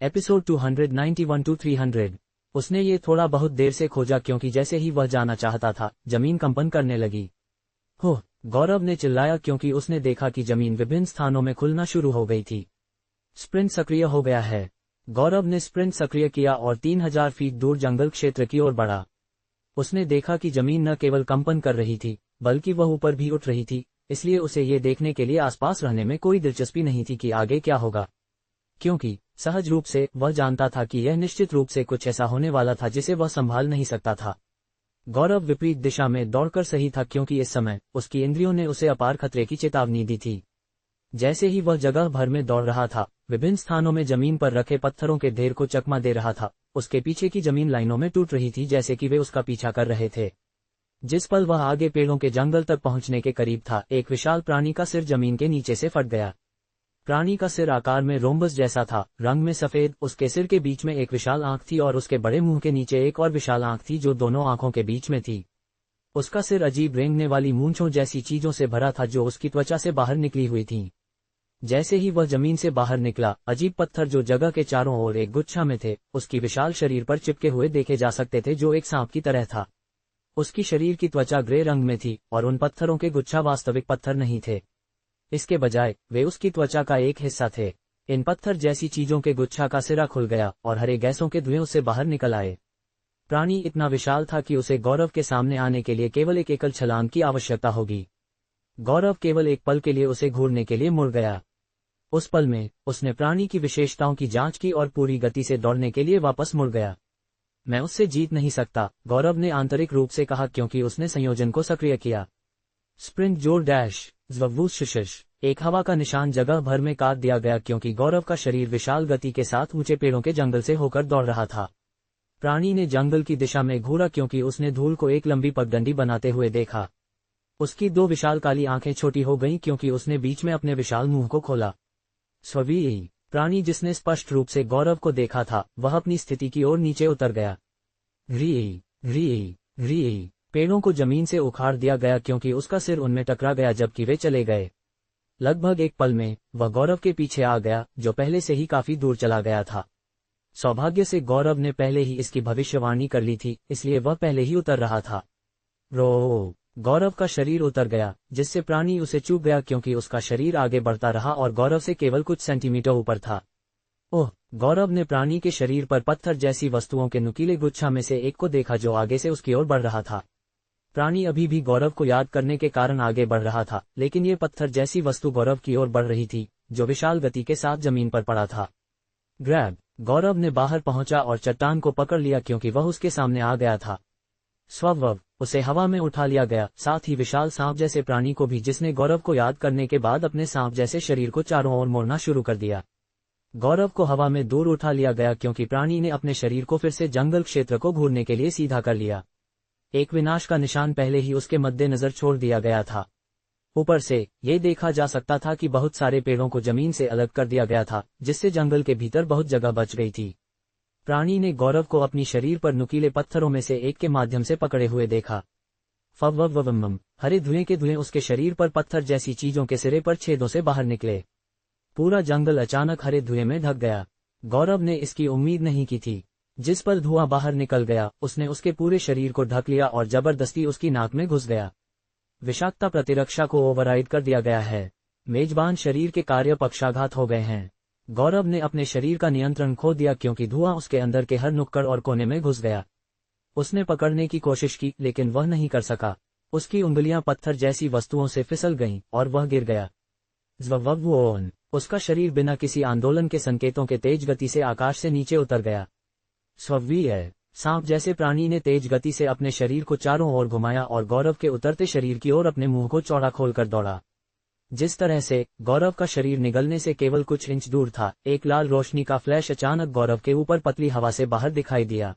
Episode 291 to 300। उसने ये थोड़ा बहुत देर से खोजा क्योंकि जैसे ही वह जाना चाहता था, जमीन कंपन करने लगी। हो, गौरव ने चिल्लाया क्योंकि उसने देखा कि जमीन विभिन्न स्थानों में खुलना शुरू हो गई थी। स्प्रिंट सक्रिय हो गया है। गौरव ने स्प्रिंट सक्रिय किया और 3000 फीट दूर जंगल क्षेत्र की ओर बढ़ा। उसने देखा कि जमीन न केवल कंपन कर रही थी, बल्कि वह ऊपर भी उठ रही थी, इसलिए उसे ये देखने के लिए आसपास रहने में कोई दिलचस्पी नहीं थी कि आगे क्या होगा, क्योंकि सहज रूप से वह जानता था कि यह निश्चित रूप से कुछ ऐसा होने वाला था जिसे वह संभाल नहीं सकता था। गौरव विपरीत दिशा में दौड़कर सही था क्योंकि इस समय उसकी इंद्रियों ने उसे अपार खतरे की चेतावनी दी थी। जैसे ही वह जगह भर में दौड़ रहा था, विभिन्न स्थानों में जमीन पर रखे पत्थरों के ढेर को चकमा दे रहा था। उसके पीछे की जमीन लाइनों में टूट रही थी जैसे कि वे उसका पीछा कर रहे थे। जिस पल वह आगे पेड़ों के जंगल तक पहुंचने के करीब था, एक विशाल प्राणी का सिर जमीन के नीचे से फट गया। प्राणी का सिर आकार में रोम्बस जैसा था, रंग में सफेद। उसके सिर के बीच में एक विशाल आंख थी और उसके बड़े मुंह के नीचे एक और विशाल आंख थी जो दोनों आंखों के बीच में थी। उसका सिर अजीब रेंगने वाली मूंछों जैसी चीजों से भरा था जो उसकी त्वचा से बाहर निकली हुई थीं। जैसे ही वह जमीन से बाहर निकला, अजीब पत्थर जो जगह के चारों ओर एक गुच्छा में थे, उसकी विशाल शरीर पर चिपके हुए देखे जा सकते थे जो एक सांप की तरह था। उसकी शरीर की त्वचा ग्रे रंग में थी और उन पत्थरों के गुच्छा वास्तविक पत्थर नहीं थे। इसके बजाय वे उसकी त्वचा का एक हिस्सा थे। इन पत्थर जैसी चीजों के गुच्छा का सिरा खुल गया और हरे गैसों के धुएं उससे बाहर निकल आए। प्राणी इतना विशाल था कि उसे गौरव के सामने आने के लिए केवल एक एकल छलांग की आवश्यकता होगी। गौरव केवल एक पल के लिए उसे घूरने के लिए मुड़ गया। उस पल में उसने प्राणी की विशेषताओं की जांच की और पूरी गति से दौड़ने के लिए वापस मुड़ गया। मैं उससे जीत नहीं सकता, गौरव ने आंतरिक रूप से कहा क्योंकि उसने संयोजन को सक्रिय किया। स्प्रिंट जोर डैश ज़्ववूश। एक हवा का निशान जगह भर में काट दिया गया क्योंकि गौरव का शरीर विशाल गति के साथ ऊंचे पेड़ों के जंगल से होकर दौड़ रहा था। प्राणी ने जंगल की दिशा में घूरा क्योंकि उसने धूल को एक लंबी पगडंडी बनाते हुए देखा। उसकी दो विशाल काली आंखें छोटी हो गईं क्योंकि उसने बीच में अपने विशाल मुंह को खोला। स्ववीयी प्राणी जिसने स्पष्ट रूप से गौरव को देखा था, वह अपनी स्थिति की ओर नीचे उतर गया। री पेड़ों को जमीन से उखाड़ दिया गया क्योंकि उसका सिर उनमें टकरा गया जबकि वे चले गए। लगभग एक पल में वह गौरव के पीछे आ गया जो पहले से ही काफी दूर चला गया था। सौभाग्य से गौरव ने पहले ही इसकी भविष्यवाणी कर ली थी, इसलिए वह पहले ही उतर रहा था। गौरव का शरीर उतर गया, जिससे प्राणी उसे चूक गया क्योंकि उसका शरीर आगे बढ़ता रहा और गौरव से केवल कुछ सेंटीमीटर ऊपर था। ओह, गौरव ने प्राणी के शरीर पर पत्थर जैसी वस्तुओं के नुकीले गुच्छा में से एक को देखा जो आगे से उसकी ओर बढ़ रहा था। प्राणी अभी भी गौरव को याद करने के कारण आगे बढ़ रहा था, लेकिन ये पत्थर जैसी वस्तु गौरव की ओर बढ़ रही थी, जो विशाल गति के साथ जमीन पर पड़ा था। ग्रैब गौरव ने बाहर पहुंचा और चट्टान को पकड़ लिया क्योंकि वह उसके सामने आ गया था। स्ववव उसे हवा में उठा लिया गया, साथ ही विशाल सांप जैसे प्राणी को भी, जिसने गौरव को याद करने के बाद अपने सांप जैसे शरीर को चारों ओर मोड़ना शुरू कर दिया। गौरव को हवा में दूर उठा लिया गया क्योंकि प्राणी ने अपने शरीर को फिर से जंगल क्षेत्र को घूरने के लिए सीधा कर लिया। एक विनाश का निशान पहले ही उसके मद्देनजर छोड़ दिया गया था। ऊपर से ये देखा जा सकता था कि बहुत सारे पेड़ों को जमीन से अलग कर दिया गया था, जिससे जंगल के भीतर बहुत जगह बच गई थी। प्राणी ने गौरव को अपनी शरीर पर नुकीले पत्थरों में से एक के माध्यम से पकड़े हुए देखा। फवववम हरे धुएं के धुएं उसके शरीर पर पत्थर जैसी चीजों के सिरे पर छेदों से बाहर निकले। पूरा जंगल अचानक हरे धुएं में ढक गया। गौरव ने इसकी उम्मीद नहीं की थी। जिस पर धुआं बाहर निकल गया, उसने उसके पूरे शरीर को ढक लिया और जबरदस्ती उसकी नाक में घुस गया। विषाक्तता प्रतिरक्षा को ओवरराइड कर दिया गया है। मेजबान शरीर के कार्य पक्षाघात हो गए हैं। गौरव ने अपने शरीर का नियंत्रण खो दिया क्योंकि धुआं उसके अंदर के हर नुक्कड़ और कोने में घुस गया। उसने पकड़ने की कोशिश की लेकिन वह नहीं कर सका। उसकी उंगलियां पत्थर जैसी वस्तुओं से फिसल गईं और वह गिर गया। ज़्वववोन उसका शरीर बिना किसी आंदोलन के संकेतों के तेज गति से आकाश से नीचे उतर गया। स्ववीय सांप जैसे प्राणी ने तेज गति से अपने शरीर को चारों ओर घुमाया और गौरव के उतरते शरीर की ओर अपने मुंह को चौड़ा खोलकर दौड़ा। जिस तरह से गौरव का शरीर निगलने से केवल कुछ इंच दूर था, एक लाल रोशनी का फ्लैश अचानक गौरव के ऊपर पतली हवा से बाहर दिखाई दिया।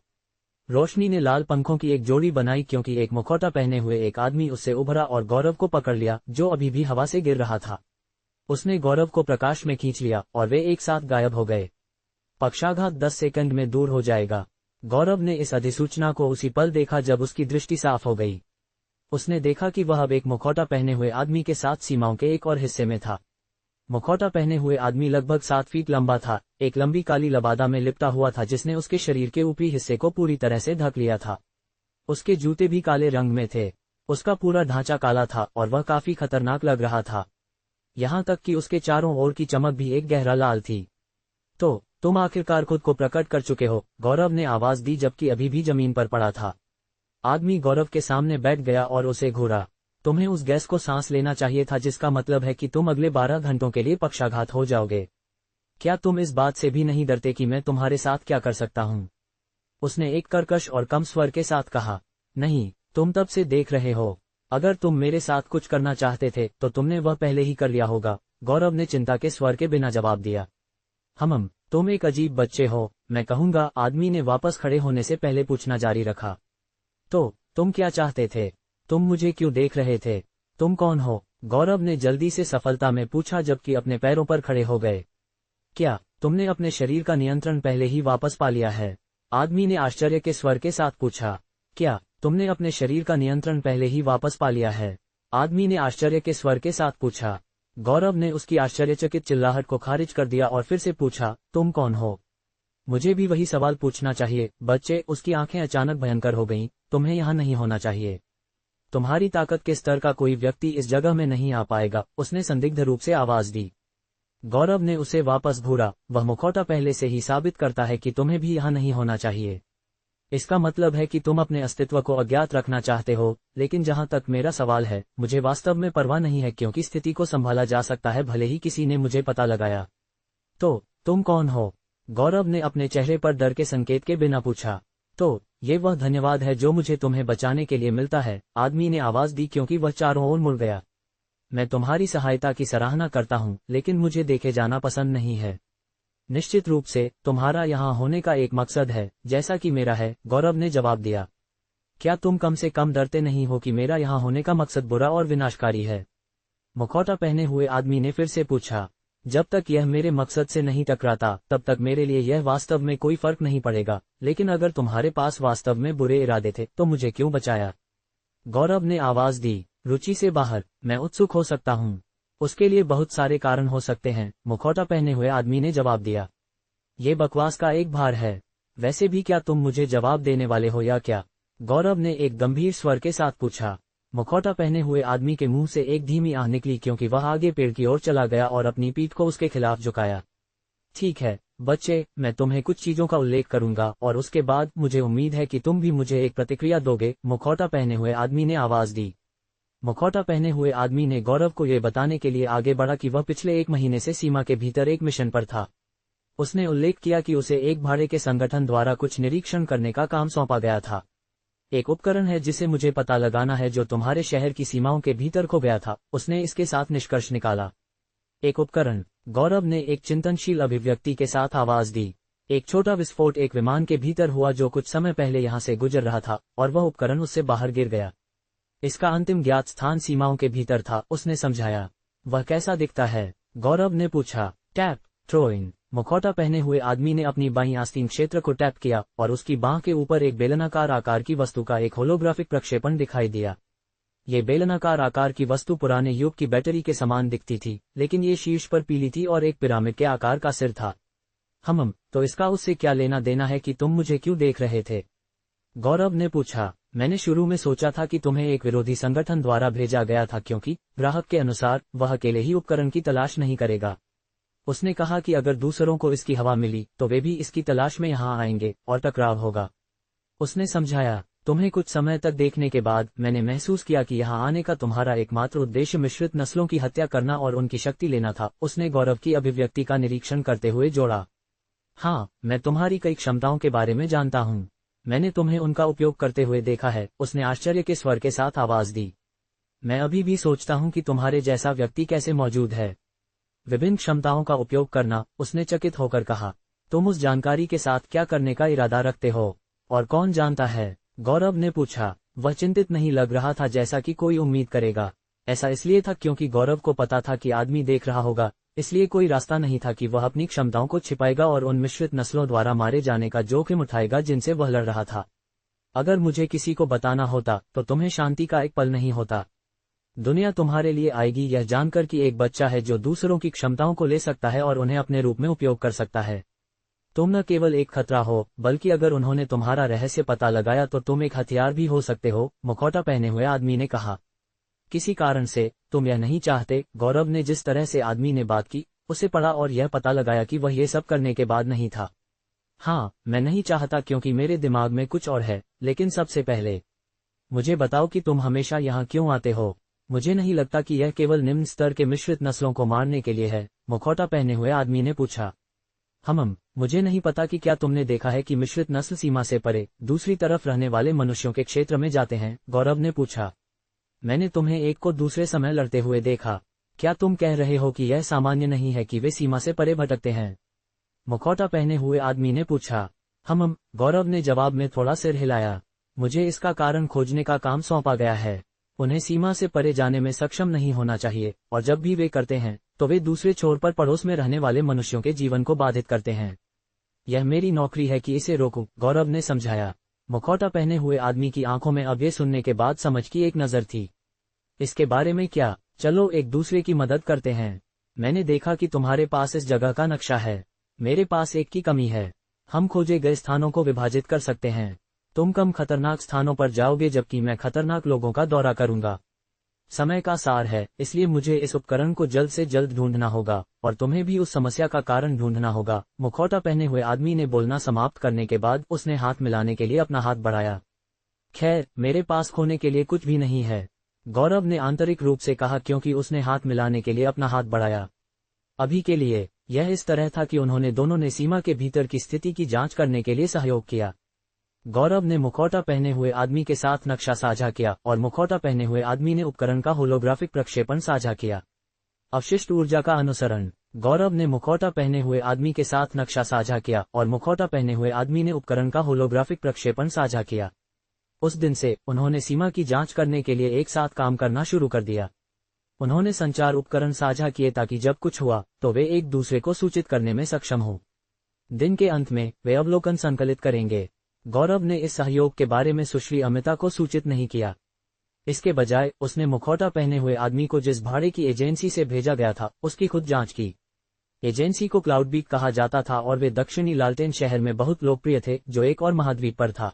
रोशनी ने लाल पंखों की एक जोड़ी बनाई क्योंकि एक मुखौटा पहने हुए एक आदमी उससे उभरा और गौरव को पकड़ लिया, जो अभी भी हवा से गिर रहा था। उसने गौरव को प्रकाश में खींच लिया और वे एक साथ गायब हो गए। पक्षाघात 10 सेकंड में दूर हो जाएगा। गौरव ने इस अधिसूचना को उसी पल देखा जब उसकी दृष्टि साफ हो गई। उसने देखा कि वह अब एक मुखौटा पहने हुए आदमी के साथ सीमाओं के एक और हिस्से में था। मुखौटा पहने हुए आदमी लगभग 7 फीट लंबा था, एक लंबी काली लबादा में लिपटा हुआ था जिसने उसके शरीर के ऊपरी हिस्से को पूरी तरह से ढक लिया था। उसके जूते भी काले रंग में थे। उसका पूरा ढांचा काला था और वह काफी खतरनाक लग रहा था, यहाँ तक कि उसके चारों ओर की चमक भी एक गहरा लाल थी। तो तुम आखिरकार खुद को प्रकट कर चुके हो, गौरव ने आवाज दी जबकि अभी भी जमीन पर पड़ा था। आदमी गौरव के सामने बैठ गया और उसे घूरा। तुम्हें उस गैस को सांस लेना चाहिए था जिसका मतलब है कि तुम अगले 12 घंटों के लिए पक्षाघात हो जाओगे। क्या तुम इस बात से भी नहीं डरते कि मैं तुम्हारे साथ क्या कर सकता हूँ? उसने एक कर्कश और कम स्वर के साथ कहा। नहीं, तुम तब से देख रहे हो। अगर तुम मेरे साथ कुछ करना चाहते थे तो तुमने वह पहले ही कर लिया होगा, गौरव ने चिंता के स्वर के बिना जवाब दिया। तुम एक अजीब बच्चे हो, मैं कहूंगा, आदमी ने वापस खड़े होने से पहले पूछना जारी रखा। तो तुम क्या चाहते थे? तुम मुझे क्यों देख रहे थे? तुम कौन हो? गौरव ने जल्दी से सफलता में पूछा जबकि अपने पैरों पर खड़े हो गए। क्या तुमने अपने शरीर का नियंत्रण पहले ही वापस पा लिया है? आदमी ने आश्चर्य के स्वर के साथ पूछा। क्या तुमने अपने शरीर का नियंत्रण पहले ही वापस पा लिया है? आदमी ने आश्चर्य के स्वर के साथ पूछा। गौरव ने उसकी आश्चर्यचकित चिल्लाहट को खारिज कर दिया और फिर से पूछा, तुम कौन हो? मुझे भी वही सवाल पूछना चाहिए, बच्चे। उसकी आंखें अचानक भयंकर हो गईं। तुम्हें यहाँ नहीं होना चाहिए। तुम्हारी ताकत के स्तर का कोई व्यक्ति इस जगह में नहीं आ पाएगा, उसने संदिग्ध रूप से आवाज दी। गौरव ने उसे वापस घूरा। वह मुखौटा पहले से ही साबित करता है कि तुम्हें भी यहाँ नहीं होना चाहिए। इसका मतलब है कि तुम अपने अस्तित्व को अज्ञात रखना चाहते हो, लेकिन जहां तक मेरा सवाल है, मुझे वास्तव में परवाह नहीं है क्योंकि स्थिति को संभाला जा सकता है भले ही किसी ने मुझे पता लगाया। तो तुम कौन हो? गौरव ने अपने चेहरे पर डर के संकेत के बिना पूछा। तो ये वह धन्यवाद है जो मुझे तुम्हें बचाने के लिए मिलता है, आदमी ने आवाज दी क्योंकि वह चारों ओर मुड़ गया। मैं तुम्हारी सहायता की सराहना करता हूँ, लेकिन मुझे देखे जाना पसंद नहीं है। निश्चित रूप से तुम्हारा यहाँ होने का एक मकसद है, जैसा कि मेरा है, गौरव ने जवाब दिया। क्या तुम कम से कम डरते नहीं हो कि मेरा यहाँ होने का मकसद बुरा और विनाशकारी है? मुखौटा पहने हुए आदमी ने फिर से पूछा। जब तक यह मेरे मकसद से नहीं टकराता तब तक मेरे लिए यह वास्तव में कोई फर्क नहीं पड़ेगा, लेकिन अगर तुम्हारे पास वास्तव में बुरे इरादे थे तो मुझे क्यों बचाया? गौरव ने आवाज दी। रुचि से बाहर। मैं उत्सुक हो सकता हूँ। उसके लिए बहुत सारे कारण हो सकते हैं, मुखौटा पहने हुए आदमी ने जवाब दिया। ये बकवास का एक भार है। वैसे भी क्या तुम मुझे जवाब देने वाले हो या क्या? गौरव ने एक गंभीर स्वर के साथ पूछा। मुखौटा पहने हुए आदमी के मुंह से एक धीमी आह निकली क्योंकि वह आगे पेड़ की ओर चला गया और अपनी पीठ को उसके खिलाफ झुकाया। ठीक है बच्चे, मैं तुम्हें कुछ चीजों का उल्लेख करूंगा और उसके बाद मुझे उम्मीद है कि तुम भी मुझे एक प्रतिक्रिया दोगे, मुखौटा पहने हुए आदमी ने आवाज दी। मुखौटा पहने हुए आदमी ने गौरव को यह बताने के लिए आगे बढ़ा कि वह पिछले 1 महीने से सीमा के भीतर एक मिशन पर था। उसने उल्लेख किया कि उसे एक भाड़े के संगठन द्वारा कुछ निरीक्षण करने का काम सौंपा गया था। एक उपकरण है जिसे मुझे पता लगाना है जो तुम्हारे शहर की सीमाओं के भीतर खो गया था, उसने इसके साथ निष्कर्ष निकाला। एक उपकरण? गौरव ने एक चिंतनशील अभिव्यक्ति के साथ आवाज दी। एक छोटा विस्फोट एक विमान के भीतर हुआ जो कुछ समय पहले यहाँ से गुजर रहा था और वह उपकरण उससे बाहर गिर गया। इसका अंतिम ज्ञात स्थान सीमाओं के भीतर था, उसने समझाया। वह कैसा दिखता है? गौरव ने पूछा। Tap, throw in. मुखौटा पहने हुए आदमी ने अपनी बाईं आस्तीन क्षेत्र को टैप किया और उसकी बांह के ऊपर एक बेलनाकार आकार की वस्तु का एक होलोग्राफिक प्रक्षेपण दिखाई दिया। ये बेलनाकार आकार की वस्तु पुराने युग की बैटरी के समान दिखती थी, लेकिन ये शीर्ष पर पीली थी और एक पिरामिड के आकार का सिर था। तो इसका उससे क्या लेना देना है कि तुम मुझे क्यों देख रहे थे? गौरव ने पूछा। मैंने शुरू में सोचा था कि तुम्हें एक विरोधी संगठन द्वारा भेजा गया था क्योंकि ग्राहक के अनुसार वह अकेले ही उपकरण की तलाश नहीं करेगा। उसने कहा कि अगर दूसरों को इसकी हवा मिली तो वे भी इसकी तलाश में यहाँ आएंगे और टकराव होगा। उसने समझाया। तुम्हें कुछ समय तक देखने के बाद मैंने महसूस किया कि यहाँ आने का तुम्हारा एकमात्र उद्देश्य मिश्रित नस्लों की हत्या करना और उनकी शक्ति लेना था, उसने गौरव की अभिव्यक्ति का निरीक्षण करते हुए जोड़ा। हाँ, मैं तुम्हारी कई क्षमताओं के बारे में जानता हूँ। मैंने तुम्हें उनका उपयोग करते हुए देखा है, उसने आश्चर्य के स्वर के साथ आवाज दी। मैं अभी भी सोचता हूँ कि तुम्हारे जैसा व्यक्ति कैसे मौजूद है। विभिन्न क्षमताओं का उपयोग करना, उसने चकित होकर कहा। तुम उस जानकारी के साथ क्या करने का इरादा रखते हो? और कौन जानता है? गौरव ने पूछा। वह चिंतित नहीं लग रहा था जैसा कि कोई उम्मीद करेगा। ऐसा इसलिए था क्योंकि गौरव को पता था कि आदमी देख रहा होगा, इसलिए कोई रास्ता नहीं था कि वह अपनी क्षमताओं को छिपाएगा और उन मिश्रित नस्लों द्वारा मारे जाने का जोखिम उठाएगा जिनसे वह लड़ रहा था। अगर मुझे किसी को बताना होता तो तुम्हें शांति का एक पल नहीं होता। दुनिया तुम्हारे लिए आएगी यह जानकर कि एक बच्चा है जो दूसरों की क्षमताओं को ले सकता है और उन्हें अपने रूप में उपयोग कर सकता है। तुम न केवल एक खतरा हो, बल्कि अगर उन्होंने तुम्हारा रहस्य पता लगाया तो तुम एक हथियार भी हो सकते हो, मुखौटा पहने हुए आदमी ने कहा। किसी कारण से तुम यह नहीं चाहते। गौरव ने जिस तरह से आदमी ने बात की उसे पढ़ा और यह पता लगाया कि वह ये सब करने के बाद नहीं था। हाँ, मैं नहीं चाहता क्योंकि मेरे दिमाग में कुछ और है, लेकिन सबसे पहले मुझे बताओ कि तुम हमेशा यहाँ क्यों आते हो। मुझे नहीं लगता कि यह केवल निम्न स्तर के मिश्रित नस्लों को मारने के लिए है, मुखौटा पहने हुए आदमी ने पूछा। मुझे नहीं पता कि क्या तुमने देखा है कि मिश्रित नस्ल सीमा से परे दूसरी तरफ रहने वाले मनुष्यों के क्षेत्र में जाते हैं, गौरव ने पूछा। मैंने तुम्हें एक को दूसरे समय लड़ते हुए देखा। क्या तुम कह रहे हो कि यह सामान्य नहीं है कि वे सीमा से परे भटकते हैं, मुखौटा पहने हुए आदमी ने पूछा। गौरव ने जवाब में थोड़ा सिर हिलाया। मुझे इसका कारण खोजने का काम सौंपा गया है। उन्हें सीमा से परे जाने में सक्षम नहीं होना चाहिए, और जब भी वे करते हैं तो वे दूसरे छोर पर पड़ोस में रहने वाले मनुष्यों के जीवन को बाधित करते हैं। यह मेरी नौकरी है कि इसे रोकूं, गौरव ने समझाया। मुखौटा पहने हुए आदमी की आंखों में अब ये सुनने के बाद समझ की एक नजर थी। इसके बारे में क्या? चलो एक दूसरे की मदद करते हैं। मैंने देखा कि तुम्हारे पास इस जगह का नक्शा है, मेरे पास एक की कमी है। हम खोजे गए स्थानों को विभाजित कर सकते हैं। तुम कम खतरनाक स्थानों पर जाओगे जबकि मैं खतरनाक लोगों का दौरा करूंगा। समय का सार है, इसलिए मुझे इस उपकरण को जल्द से जल्द ढूंढना होगा और तुम्हें भी उस समस्या का कारण ढूंढना होगा। मुखौटा पहने हुए आदमी ने बोलना समाप्त करने के बाद उसने हाथ मिलाने के लिए अपना हाथ बढ़ाया। खैर, मेरे पास खोने के लिए कुछ भी नहीं है, गौरव ने आंतरिक रूप से कहा क्योंकि उसने हाथ मिलाने के लिए अपना हाथ बढ़ाया। अभी के लिए यह इस तरह था कि उन्होंने दोनों ने सीमा के भीतर की स्थिति की जांच करने के लिए सहयोग किया। गौरव ने मुखौटा पहने हुए आदमी के साथ नक्शा साझा किया और मुखौटा पहने हुए आदमी ने उपकरण का होलोग्राफिक प्रक्षेपण साझा किया। अवशिष्ट ऊर्जा का अनुसरण। गौरव ने मुखौटा पहने हुए आदमी के साथ नक्शा साझा किया और मुखौटा पहने हुए आदमी ने उपकरण का होलोग्राफिक प्रक्षेपण साझा किया। उस दिन से उन्होंने सीमा की जांच करने के लिए एक साथ काम करना शुरू कर दिया। उन्होंने संचार उपकरण साझा किए ताकि जब कुछ हुआ तो वे एक दूसरे को सूचित करने में सक्षम हो। दिन के अंत में वे अवलोकन संकलित करेंगे। गौरव ने इस सहयोग के बारे में सुश्री अमिता को सूचित नहीं किया। इसके बजाय उसने मुखौटा पहने हुए आदमी को जिस भाड़े की एजेंसी से भेजा गया था उसकी खुद जांच की। एजेंसी को क्लाउडबीक कहा जाता था और वे दक्षिणी लालटेन शहर में बहुत लोकप्रिय थे जो एक और महाद्वीप पर था।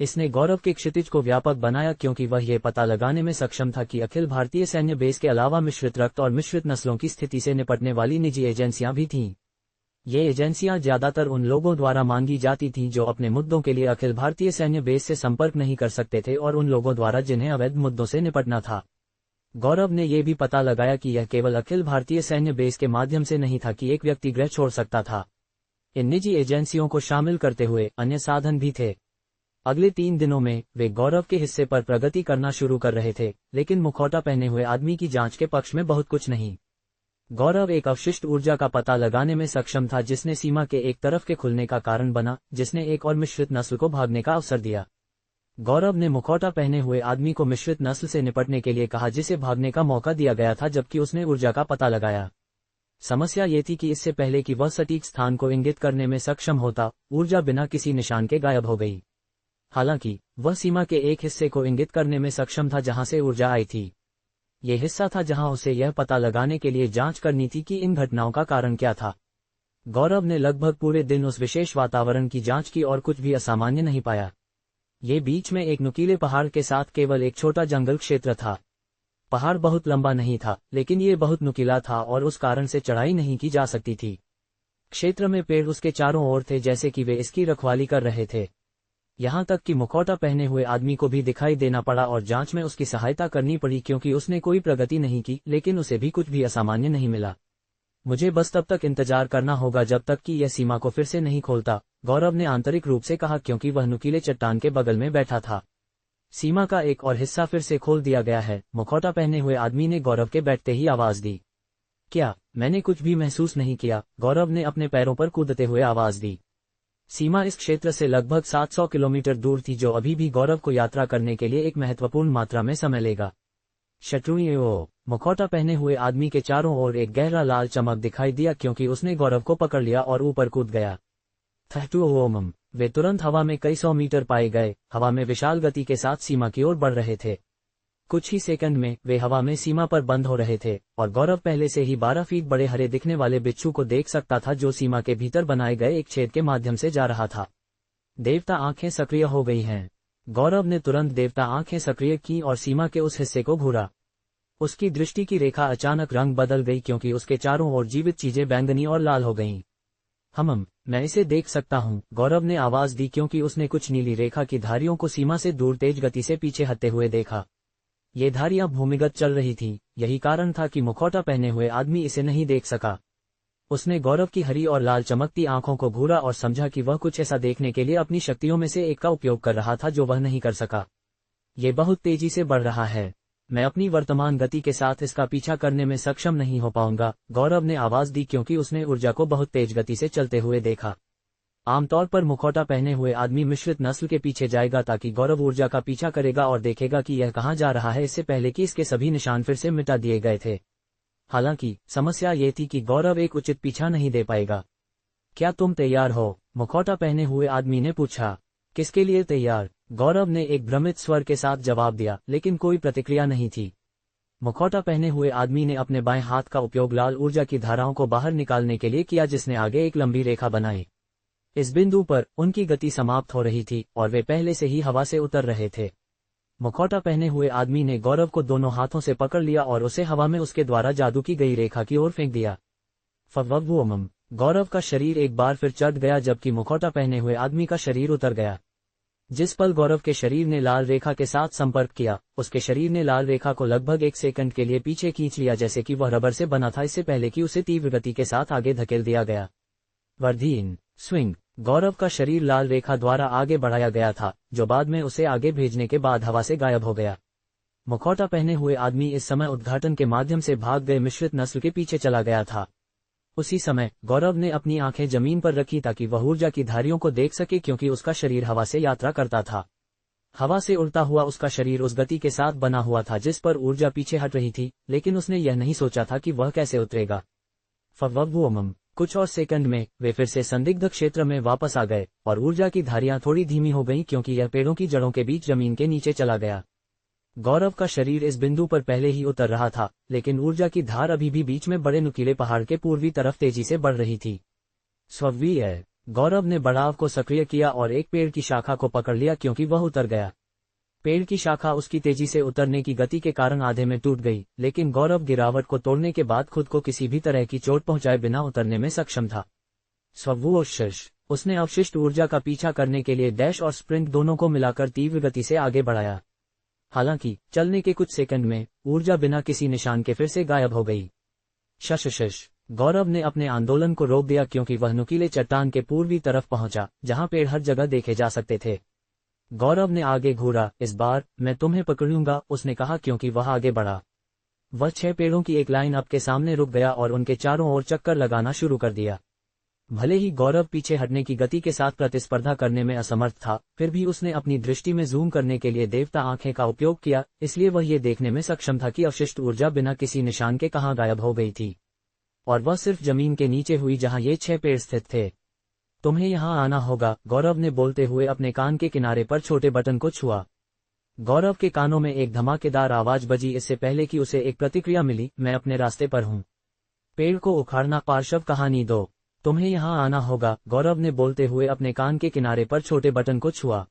इसने गौरव के क्षितिज को व्यापक बनाया क्योंकि वह यह पता लगाने में सक्षम था कि अखिल भारतीय सैन्य बेस के अलावा मिश्रित रक्त और मिश्रित नस्लों की स्थिति से निपटने वाली निजी एजेंसियां भी थीं। ये एजेंसियां ज्यादातर उन लोगों द्वारा मांगी जाती थीं जो अपने मुद्दों के लिए अखिल भारतीय सैन्य बेस से संपर्क नहीं कर सकते थे और उन लोगों द्वारा जिन्हें अवैध मुद्दों से निपटना था। गौरव ने यह भी पता लगाया कि यह केवल अखिल भारतीय सैन्य बेस के माध्यम से नहीं था कि एक व्यक्ति ग्रह छोड़ सकता था। इन निजी एजेंसियों को शामिल करते हुए अन्य साधन भी थे। अगले 3 दिनों में वे गौरव के हिस्से पर प्रगति करना शुरू कर रहे थे, लेकिन मुखौटा पहने हुए आदमी की जांच के पक्ष में बहुत कुछ नहीं। गौरव एक अवशिष्ट ऊर्जा का पता लगाने में सक्षम था जिसने सीमा के एक तरफ के खुलने का कारण बना, जिसने एक और मिश्रित नस्ल को भागने का अवसर दिया। गौरव ने मुखौटा पहने हुए आदमी को मिश्रित नस्ल से निपटने के लिए कहा जिसे भागने का मौका दिया गया था जबकि उसने ऊर्जा का पता लगाया। समस्या ये थी कि इससे पहले कि वह सटीक स्थान को इंगित करने में सक्षम होता, ऊर्जा बिना किसी निशान के गायब हो गई। हालांकि वह सीमा के एक हिस्से को इंगित करने में सक्षम था जहां से ऊर्जा आई थी। यह हिस्सा था जहां उसे यह पता लगाने के लिए जांच करनी थी कि इन घटनाओं का कारण क्या था। गौरव ने लगभग पूरे दिन उस विशेष वातावरण की जांच की और कुछ भी असामान्य नहीं पाया। ये बीच में एक नुकीले पहाड़ के साथ केवल एक छोटा जंगल क्षेत्र था। पहाड़ बहुत लंबा नहीं था, लेकिन ये बहुत नुकीला था और उस कारण से चढ़ाई नहीं की जा सकती थी। क्षेत्र में पेड़ उसके चारों ओर थे जैसे कि वे इसकी रखवाली कर रहे थे। यहाँ तक कि मुखौटा पहने हुए आदमी को भी दिखाई देना पड़ा और जांच में उसकी सहायता करनी पड़ी क्योंकि उसने कोई प्रगति नहीं की, लेकिन उसे भी कुछ भी असामान्य नहीं मिला। मुझे बस तब तक इंतजार करना होगा जब तक कि यह सीमा को फिर से नहीं खोलता, गौरव ने आंतरिक रूप से कहा क्योंकि वह नुकीले चट्टान के बगल में बैठा था। सीमा का एक और हिस्सा फिर से खोल दिया गया है, मुखौटा पहने हुए आदमी ने गौरव के बैठते ही आवाज दी। क्या? मैंने कुछ भी महसूस नहीं किया, गौरव ने अपने पैरों पर कूदते हुए आवाज दी। सीमा इस क्षेत्र से लगभग 700 किलोमीटर दूर थी जो अभी भी गौरव को यात्रा करने के लिए एक महत्वपूर्ण मात्रा में समय लेगा। शत्रुओं! मुखौटा पहने हुए आदमी के चारों ओर एक गहरा लाल चमक दिखाई दिया क्योंकि उसने गौरव को पकड़ लिया और ऊपर कूद गया। थटुओमम! वे तुरंत हवा में कई 100 मीटर पाए गए, हवा में विशाल गति के साथ सीमा की ओर बढ़ रहे थे। कुछ ही सेकंड में वे हवा में सीमा पर बंद हो रहे थे और गौरव पहले से ही 12 फीट बड़े हरे दिखने वाले बिच्छू को देख सकता था जो सीमा के भीतर बनाए गए एक छेद के माध्यम से जा रहा था। देवता आंखें सक्रिय हो गई हैं। गौरव ने तुरंत देवता आंखें सक्रिय की और सीमा के उस हिस्से को घूरा। उसकी दृष्टि की रेखा अचानक रंग बदल गई क्योंकि उसके चारों ओर जीवित चीजें बैंगनी और लाल हो गईं। मैं इसे देख सकता हूं, गौरव ने आवाज दी क्योंकि उसने कुछ नीली रेखा की धारियों को सीमा से दूर तेज गति से पीछे हटते हुए देखा। ये धारियां भूमिगत चल रही थीं, यही कारण था कि मुखौटा पहने हुए आदमी इसे नहीं देख सका। उसने गौरव की हरी और लाल चमकती आंखों को घूरा और समझा कि वह कुछ ऐसा देखने के लिए अपनी शक्तियों में से एक का उपयोग कर रहा था जो वह नहीं कर सका। ये बहुत तेजी से बढ़ रहा है, मैं अपनी वर्तमान गति के साथ इसका पीछा करने में सक्षम नहीं हो पाऊंगा, गौरव ने आवाज दी क्योंकि उसने ऊर्जा को बहुत तेज गति से चलते हुए देखा। आमतौर पर मुखौटा पहने हुए आदमी मिश्रित नस्ल के पीछे जाएगा ताकि गौरव ऊर्जा का पीछा करेगा और देखेगा कि यह कहां जा रहा है, इससे पहले कि इसके सभी निशान फिर से मिटा दिए गए थे। हालांकि समस्या ये थी कि गौरव एक उचित पीछा नहीं दे पाएगा। क्या तुम तैयार हो? मुखौटा पहने हुए आदमी ने पूछा। किसके लिए तैयार? गौरव ने एक भ्रमित स्वर के साथ जवाब दिया, लेकिन कोई प्रतिक्रिया नहीं थी। मुखौटा पहने हुए आदमी ने अपने बाएं हाथ का उपयोग लाल ऊर्जा की धाराओं को बाहर निकालने के लिए किया जिसने आगे एक लंबी रेखा बनाई। इस बिंदु पर उनकी गति समाप्त हो रही थी और वे पहले से ही हवा से उतर रहे थे। मुखौटा पहने हुए आदमी ने गौरव को दोनों हाथों से पकड़ लिया और उसे हवा में उसके द्वारा जादू की गई रेखा की ओर फेंक दिया। फव्वम, गौरव का शरीर एक बार फिर चढ़ गया जबकि मुखौटा पहने हुए आदमी का शरीर उतर गया। जिस पल गौरव के शरीर ने लाल रेखा के साथ संपर्क किया, उसके शरीर ने लाल रेखा को लगभग एक सेकंड के लिए पीछे खींच लिया जैसे कि वह रबर से बना था, इससे पहले कि उसे तीव्र गति के साथ आगे धकेल दिया गया। वर्धीन स्विंग, गौरव का शरीर लाल रेखा द्वारा आगे बढ़ाया गया था जो बाद में उसे आगे भेजने के बाद हवा से गायब हो गया। मुखौटा पहने हुए आदमी इस समय उद्घाटन के माध्यम से भाग गए मिश्रित नस्ल के पीछे चला गया था। उसी समय गौरव ने अपनी आंखें जमीन पर रखी ताकि वह ऊर्जा की धारियों को देख सके क्योंकि उसका शरीर हवा से यात्रा करता था। हवा से उड़ता हुआ उसका शरीर उस गति के साथ बना हुआ था जिस पर ऊर्जा पीछे हट रही थी, लेकिन उसने यह नहीं सोचा था कि वह कैसे उतरेगा। फव्वम, कुछ और सेकंड में वे फिर से संदिग्ध क्षेत्र में वापस आ गए और ऊर्जा की धारियां थोड़ी धीमी हो गईं क्योंकि यह पेड़ों की जड़ों के बीच जमीन के नीचे चला गया। गौरव का शरीर इस बिंदु पर पहले ही उतर रहा था, लेकिन ऊर्जा की धार अभी भी बीच में बड़े नुकीले पहाड़ के पूर्वी तरफ तेजी से बढ़ रही थी। स्ववीय, गौरव ने बढ़ाव को सक्रिय किया और एक पेड़ की शाखा को पकड़ लिया क्योंकि वह उतर गया। पेड़ की शाखा उसकी तेजी से उतरने की गति के कारण आधे में टूट गई, लेकिन गौरव गिरावट को तोड़ने के बाद खुद को किसी भी तरह की चोट पहुंचाए बिना उतरने में सक्षम था। स्ववोशश, उसने अवशिष्ट ऊर्जा का पीछा करने के लिए डैश और स्प्रिंट दोनों को मिलाकर तीव्र गति से आगे बढ़ाया। हालांकि चलने के कुछ सेकंड में ऊर्जा बिना किसी निशान के फिर से गायब हो गई। शश, गौरव ने अपने आंदोलन को रोक दिया क्योंकि वह नुकीले चट्टान के पूर्वी तरफ पहुंचा जहां पेड़ हर जगह देखे जा सकते थे। गौरव ने आगे घूरा। इस बार मैं तुम्हें पकड़ूंगा, उसने कहा क्योंकि वह आगे बढ़ा। वह 6 पेड़ों की एक लाइन अप के सामने रुक गया और उनके चारों ओर चक्कर लगाना शुरू कर दिया। भले ही गौरव पीछे हटने की गति के साथ प्रतिस्पर्धा करने में असमर्थ था, फिर भी उसने अपनी दृष्टि में जूम करने के लिए देवता आंखें का उपयोग किया, इसलिए वह ये देखने में सक्षम था कि अवशिष्ट ऊर्जा बिना किसी निशान के कहां गायब हो गई थी, और वह सिर्फ जमीन के नीचे हुई जहां ये 6 पेड़ स्थित थे। तुम्हें यहां आना होगा, गौरव ने बोलते हुए अपने कान के किनारे पर छोटे बटन को छुआ। गौरव के कानों में एक धमाकेदार आवाज बजी इससे पहले कि उसे एक प्रतिक्रिया मिली, मैं अपने रास्ते पर हूं। पेड़ को उखाड़ना पार्श्व कहानी दो। तुम्हें यहां आना होगा, गौरव ने बोलते हुए अपने कान के किनारे पर छोटे बटन को छुआ।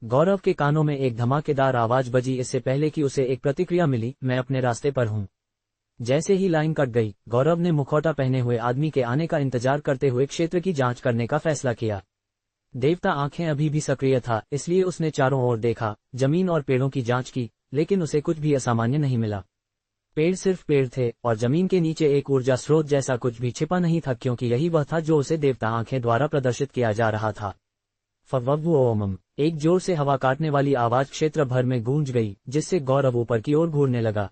गौरव के कानों में एक धमाकेदार आवाज बजी इससे पहले कि उसे एक प्रतिक्रिया मिली, मैं अपने रास्ते पर हूं। जैसे ही लाइन कट गई, गौरव ने मुखौटा पहने हुए आदमी के आने का इंतजार करते हुए क्षेत्र की जांच करने का फैसला किया। देवता आंखें अभी भी सक्रिय था, इसलिए उसने चारों ओर देखा, जमीन और पेड़ों की जांच की, लेकिन उसे कुछ भी असामान्य नहीं मिला। पेड़ सिर्फ पेड़ थे और जमीन के नीचे एक ऊर्जा स्रोत जैसा कुछ भी छिपा नहीं था क्योंकि यही वह था जो उसे देवता आंखें द्वारा प्रदर्शित किया जा रहा था। फव्वम, एक जोर से हवा काटने वाली आवाज क्षेत्र भर में गूंज गई जिससे गौरव ऊपर की ओर घूरने लगा।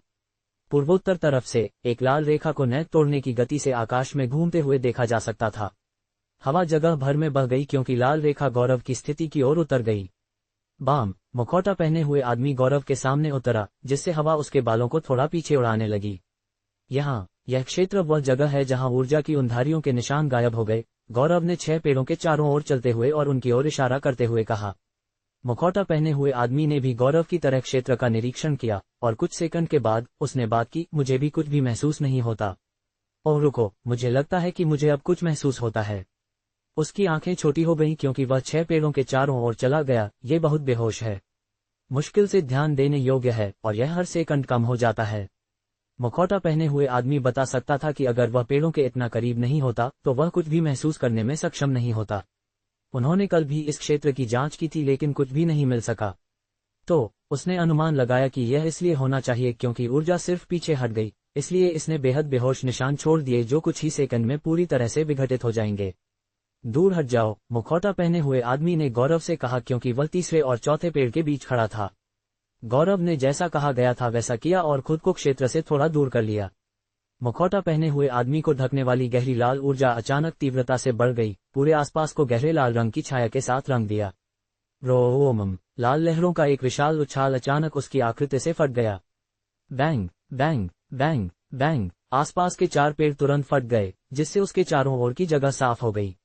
पूर्वोत्तर तरफ से एक लाल रेखा को नेत तोड़ने की गति से आकाश में घूमते हुए देखा जा सकता था। हवा जगह भर में बह गई क्योंकि लाल रेखा गौरव की स्थिति की ओर उतर गई। बाम, मुखौटा पहने हुए आदमी गौरव के सामने उतरा, जिससे हवा उसके बालों को थोड़ा पीछे उड़ाने लगी। यह क्षेत्र वह जगह है जहां ऊर्जा की उन धारियों के निशान गायब हो गए, गौरव ने 6 पेड़ों के चारों ओर चलते हुए और उनकी ओर इशारा करते हुए कहा। मुखौटा पहने हुए आदमी ने भी गौरव की तरह क्षेत्र का निरीक्षण किया और कुछ सेकंड के बाद उसने बात की, मुझे भी कुछ भी महसूस नहीं होता। ओह रुको, मुझे लगता है कि मुझे अब कुछ महसूस होता है। उसकी आंखें छोटी हो गईं क्योंकि वह 6 पेड़ों के चारों ओर चला गया। ये बहुत बेहोश है, मुश्किल से ध्यान देने योग्य है और यह हर सेकंड कम हो जाता है। मुखौटा पहने हुए आदमी बता सकता था कि अगर वह पेड़ों के इतना करीब नहीं होता तो वह कुछ भी महसूस करने में सक्षम नहीं होता। उन्होंने कल भी इस क्षेत्र की जांच की थी लेकिन कुछ भी नहीं मिल सका। तो उसने अनुमान लगाया कि यह इसलिए होना चाहिए क्योंकि ऊर्जा सिर्फ पीछे हट गई, इसलिए इसने बेहद बेहोश निशान छोड़ दिए जो कुछ ही सेकंड में पूरी तरह से विघटित हो जाएंगे। दूर हट जाओ, मुखौटा पहने हुए आदमी ने गौरव से कहा क्योंकि वह तीसरे और चौथे पेड़ के बीच खड़ा था। गौरव ने जैसा कहा गया था वैसा किया और खुद को क्षेत्र से थोड़ा दूर कर लिया। मुखौटा पहने हुए आदमी को ढकने वाली गहरी लाल ऊर्जा अचानक तीव्रता से बढ़ गई, पूरे आसपास को गहरे लाल रंग की छाया के साथ रंग दिया। रोम, लाल लहरों का एक विशाल उछाल अचानक उसकी आकृति से फट गया। बैंग बैंग बैंग बैंग, आसपास के 4 पेड़ तुरंत फट गए जिससे उसके चारों ओर की जगह साफ हो गई।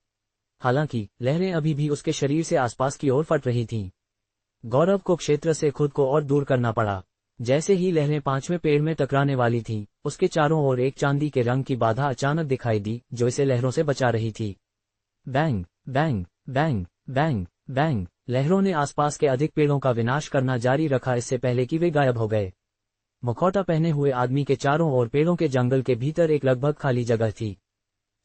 हालांकि लहरें अभी भी उसके शरीर से आसपास की ओर फट रही थीं। गौरव को क्षेत्र से खुद को और दूर करना पड़ा। जैसे ही लहरें 5वें पेड़ में टकराने वाली थीं, उसके चारों ओर एक चांदी के रंग की बाधा अचानक दिखाई दी जो इसे लहरों से बचा रही थी। Bang bang bang bang bang, लहरों ने आसपास के अधिक पेड़ों का विनाश करना जारी रखा इससे पहले कि वे गायब हो गए। मुखौटा पहने हुए आदमी के चारों ओर पेड़ों के जंगल के भीतर एक लगभग खाली जगह थी।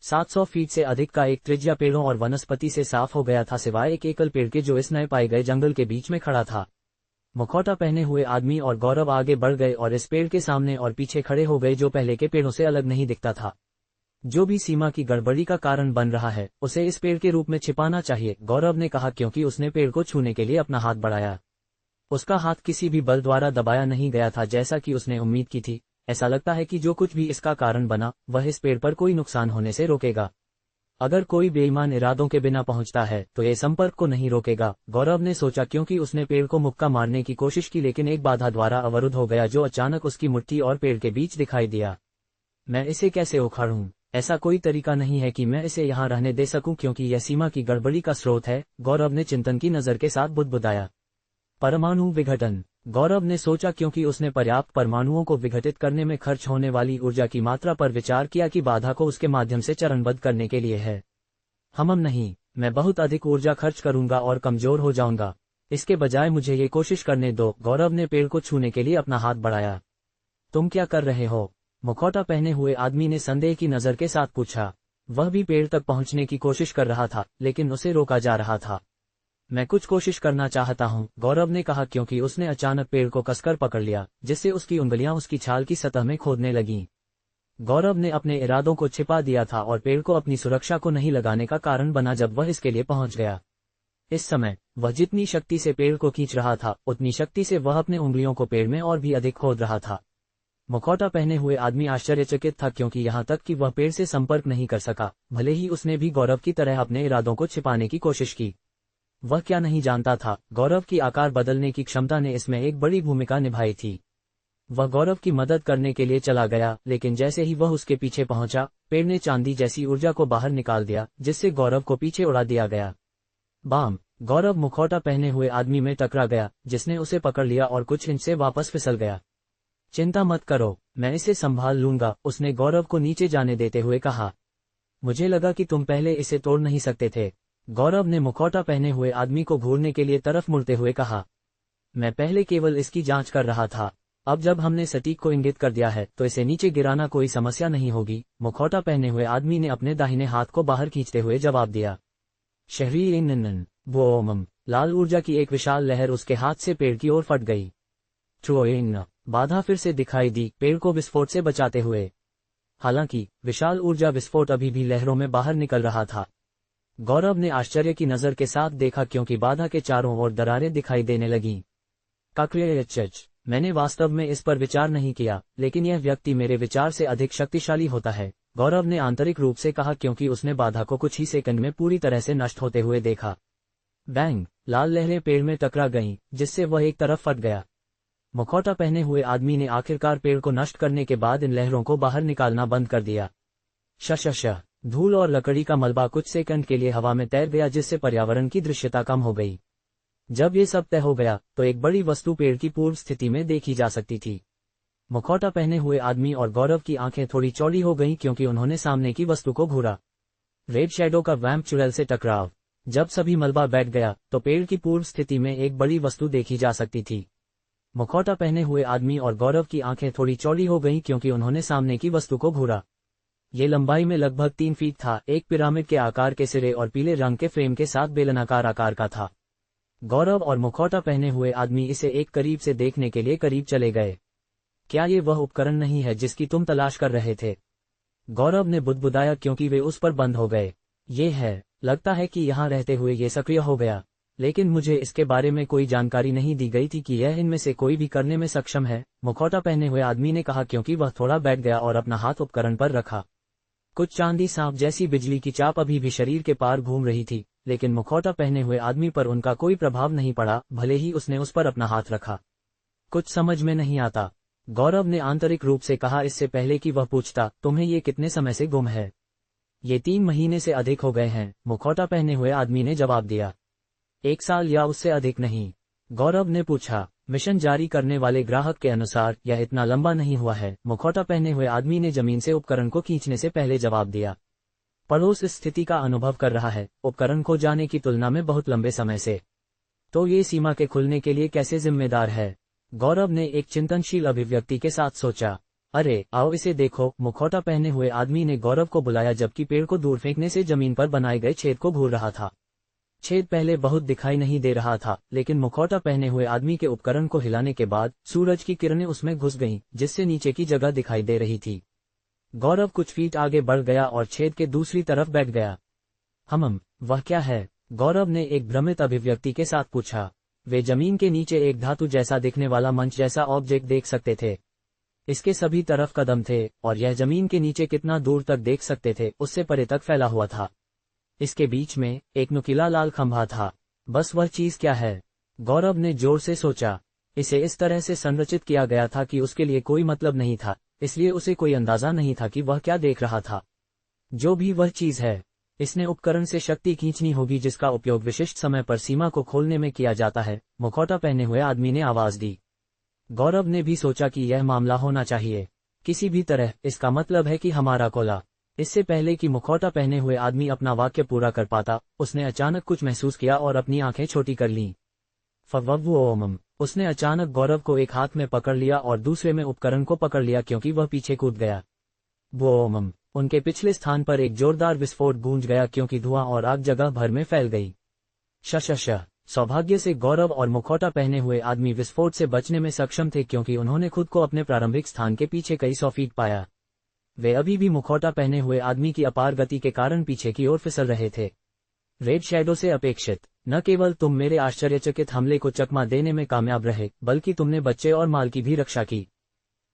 700 फीट से अधिक का एक त्रिज्या पेड़ों और वनस्पति से साफ हो गया था सिवाय एक एकल पेड़ के जो इस नए पाए गए जंगल के बीच में खड़ा था। मुखौटा पहने हुए आदमी और गौरव आगे बढ़ गए और इस पेड़ के सामने और पीछे खड़े हो गए जो पहले के पेड़ों से अलग नहीं दिखता था। जो भी सीमा की गड़बड़ी का कारण बन रहा है उसे इस पेड़ के रूप में छिपाना चाहिए, गौरव ने कहा क्योंकि उसने पेड़ को छूने के लिए अपना हाथ बढ़ाया। उसका हाथ किसी भी बल द्वारा दबाया नहीं गया था जैसा कि उसने उम्मीद की थी। ऐसा लगता है कि जो कुछ भी इसका कारण बना वह इस पेड़ पर कोई नुकसान होने से रोकेगा। अगर कोई बेईमान इरादों के बिना पहुंचता है तो ये संपर्क को नहीं रोकेगा, गौरव ने सोचा क्योंकि उसने पेड़ को मुक्का मारने की कोशिश की लेकिन एक बाधा द्वारा अवरुद्ध हो गया जो अचानक उसकी मुट्ठी और पेड़ के बीच दिखाई दिया। मैं इसे कैसे उखाड़ूं? ऐसा कोई तरीका नहीं है कि मैं इसे यहाँ रहने दे सकूं क्योंकि यह सीमा की गड़बड़ी का स्रोत है, गौरव ने चिंतन की नजर के साथ बुदबुदाया। परमाणु विघटन, गौरव ने सोचा क्योंकि उसने पर्याप्त परमाणुओं को विघटित करने में खर्च होने वाली ऊर्जा की मात्रा पर विचार किया कि बाधा को उसके माध्यम से चरणबद्ध करने के लिए है। नहीं, मैं बहुत अधिक ऊर्जा खर्च करूंगा और कमजोर हो जाऊंगा। इसके बजाय मुझे ये कोशिश करने दो, गौरव ने पेड़ को छूने के लिए अपना हाथ बढ़ाया। तुम क्या कर रहे हो? मुखौटा पहने हुए आदमी ने संदेह की नजर के साथ पूछा। वह भी पेड़ तक पहुंचने की कोशिश कर रहा था लेकिन उसे रोका जा रहा था। मैं कुछ कोशिश करना चाहता हूं, गौरव ने कहा क्योंकि उसने अचानक पेड़ को कसकर पकड़ लिया जिससे उसकी उंगलियां उसकी छाल की सतह में खोदने लगीं। गौरव ने अपने इरादों को छिपा दिया था और पेड़ को अपनी सुरक्षा को नहीं लगाने का कारण बना जब वह इसके लिए पहुंच गया। इस समय वह जितनी शक्ति से पेड़ को खींच रहा था उतनी शक्ति से वह अपने उंगलियों को पेड़ में और भी अधिक खोद रहा था। मुखौटा पहने हुए आदमी आश्चर्यचकित था क्योंकि यहाँ तक कि वह पेड़ से संपर्क नहीं कर सका, भले ही उसने भी गौरव की तरह अपने इरादों को छिपाने की कोशिश की। वह क्या नहीं जानता था, गौरव की आकार बदलने की क्षमता ने इसमें एक बड़ी भूमिका निभाई थी। वह गौरव की मदद करने के लिए चला गया लेकिन जैसे ही वह उसके पीछे पहुंचा, पेड़ ने चांदी जैसी ऊर्जा को बाहर निकाल दिया जिससे गौरव को पीछे उड़ा दिया गया। बाम, गौरव मुखौटा पहने हुए आदमी में टकरा गया जिसने उसे पकड़ लिया और कुछ इंच से वापस फिसल गया। चिंता मत करो, मैं इसे संभाल लूंगा, उसने गौरव को नीचे जाने देते हुए कहा। मुझे लगा कि तुम पहले इसे तोड़ नहीं सकते थे, गौरव ने मुखौटा पहने हुए आदमी को घूरने के लिए तरफ मुड़ते हुए कहा। मैं पहले केवल इसकी जांच कर रहा था, अब जब हमने सटीक को इंगित कर दिया है तो इसे नीचे गिराना कोई समस्या नहीं होगी, मुखौटा पहने हुए आदमी ने अपने दाहिने हाथ को बाहर खींचते हुए जवाब दिया। शहरी नन बोम, लाल ऊर्जा की एक विशाल लहर उसके हाथ से पेड़ की ओर फट गई। ट्रोइन, बाधा फिर से दिखाई दी पेड़ को विस्फोट से बचाते हुए। हालांकि विशाल ऊर्जा विस्फोट अभी भी लहरों में बाहर निकल रहा था। गौरव ने आश्चर्य की नजर के साथ देखा क्योंकि बाधा के चारों ओर दरारें दिखाई देने लगीं। काक्रियच, मैंने वास्तव में इस पर विचार नहीं किया लेकिन यह व्यक्ति मेरे विचार से अधिक शक्तिशाली होता है, गौरव ने आंतरिक रूप से कहा क्योंकि उसने बाधा को कुछ ही सेकंड में पूरी तरह से नष्ट होते हुए देखा। बैंग, लाल लहरें पेड़ में टकरा गईं जिससे वह एक तरफ फट गया। मुखौटा पहने हुए आदमी ने आखिरकार पेड़ को नष्ट करने के बाद इन लहरों को बाहर निकालना बंद कर दिया। शशश, धूल और लकड़ी का मलबा कुछ सेकंड के लिए हवा में तैर गया जिससे पर्यावरण की दृश्यता कम हो गई। जब ये सब तय हो गया तो एक बड़ी वस्तु पेड़ की पूर्व स्थिति में देखी जा सकती थी। मुखौटा पहने हुए आदमी और गौरव की आंखें थोड़ी चौड़ी हो गईं क्योंकि उन्होंने सामने की वस्तु को घूरा। रेड शैडो का वैम्प चुड़ैल से टकराव। जब सभी मलबा बैठ गया तो पेड़ की पूर्व स्थिति में एक बड़ी वस्तु देखी जा सकती थी। मुखौटा पहने हुए आदमी और गौरव की आंखें थोड़ी चौड़ी हो गईं क्योंकि उन्होंने सामने की वस्तु को घूरा। ये लंबाई में लगभग 3 फीट था, एक पिरामिड के आकार के सिरे और पीले रंग के फ्रेम के साथ बेलनाकार आकार का था। गौरव और मुखौटा पहने हुए आदमी इसे एक करीब से देखने के लिए करीब चले गए। क्या ये वह उपकरण नहीं है जिसकी तुम तलाश कर रहे थे? गौरव ने बुदबुदाया क्योंकि वे उस पर बंद हो गए। ये है, लगता है कि यहाँ रहते हुए ये सक्रिय हो गया, लेकिन मुझे इसके बारे में कोई जानकारी नहीं दी गई थी कि यह इनमें से कोई भी करने में सक्षम है, मुखौटा पहने हुए आदमी ने कहा क्योंकि वह थोड़ा बैठ गया और अपना हाथ उपकरण पर रखा। कुछ चांदी सांप जैसी बिजली की चाप अभी भी शरीर के पार घूम रही थी, लेकिन मुखौटा पहने हुए आदमी पर उनका कोई प्रभाव नहीं पड़ा, भले ही उसने उस पर अपना हाथ रखा। कुछ समझ में नहीं आता, गौरव ने आंतरिक रूप से कहा इससे पहले कि वह पूछता, तुम्हें ये कितने समय से गुम है? ये 3 महीने से अधिक हो गए हैं, मुखौटा पहने हुए आदमी ने जवाब दिया। 1 साल या उससे अधिक नहीं? गौरव ने पूछा। मिशन जारी करने वाले ग्राहक के अनुसार यह इतना लंबा नहीं हुआ है, मुखौटा पहने हुए आदमी ने जमीन से उपकरण को खींचने से पहले जवाब दिया। पड़ोस इस स्थिति का अनुभव कर रहा है, उपकरण खो जाने की तुलना में बहुत लंबे समय से। तो ये सीमा के खुलने के लिए कैसे जिम्मेदार है? गौरव ने एक चिंतनशील अभिव्यक्ति के साथ सोचा। अरे आओ इसे देखो, मुखौटा पहने हुए आदमी ने गौरव को बुलाया जबकि पेड़ को दूर फेंकने से जमीन पर बनाए गए छेद को घूर रहा था। छेद पहले बहुत दिखाई नहीं दे रहा था, लेकिन मुखौटा पहने हुए आदमी के उपकरण को हिलाने के बाद सूरज की किरणें उसमें घुस गईं, जिससे नीचे की जगह दिखाई दे रही थी। गौरव कुछ फीट आगे बढ़ गया और छेद के दूसरी तरफ बैठ गया। वह क्या है? गौरव ने एक भ्रमित अभिव्यक्ति के साथ पूछा। वे जमीन के नीचे एक धातु जैसा दिखने वाला मंच जैसा ऑब्जेक्ट देख सकते थे। इसके सभी तरफ कदम थे और यह जमीन के नीचे कितना दूर तक देख सकते थे उससे परे तक फैला हुआ था। इसके बीच में एक नुकीला लाल खंभा था। बस वह चीज क्या है? गौरव ने जोर से सोचा। इसे इस तरह से संरचित किया गया था कि उसके लिए कोई मतलब नहीं था, इसलिए उसे कोई अंदाजा नहीं था कि वह क्या देख रहा था। जो भी वह चीज है, इसने उपकरण से शक्ति खींचनी होगी जिसका उपयोग विशिष्ट समय पर सीमा को खोलने में किया जाता है, मुखौटा पहने हुए आदमी ने आवाज दी। गौरव ने भी सोचा कि यह मामला होना चाहिए किसी भी तरह। इसका मतलब है कि हमारा कोला। इससे पहले कि मुखौटा पहने हुए आदमी अपना वाक्य पूरा कर पाता, उसने अचानक कुछ महसूस किया और अपनी आंखें छोटी कर लीं। फवव्वोमम। उसने अचानक गौरव को एक हाथ में पकड़ लिया और दूसरे में उपकरण को पकड़ लिया क्योंकि वह पीछे कूद गया। बोमम। उनके पिछले स्थान पर एक जोरदार विस्फोट गूंज गया क्योंकि धुआं और आग जगह भर में फैल गई। शशश। सौभाग्य से गौरव और मुखौटा पहने हुए आदमी विस्फोट से बचने में सक्षम थे क्योंकि उन्होंने खुद को अपने प्रारंभिक स्थान के पीछे कई 100 फीट पाया। वे अभी भी मुखौटा पहने हुए आदमी की अपार गति के कारण पीछे की ओर फिसल रहे थे। रेड शैडो से अपेक्षित, न केवल तुम मेरे आश्चर्यचकित हमले को चकमा देने में कामयाब रहे, बल्कि तुमने बच्चे और माल की भी रक्षा की।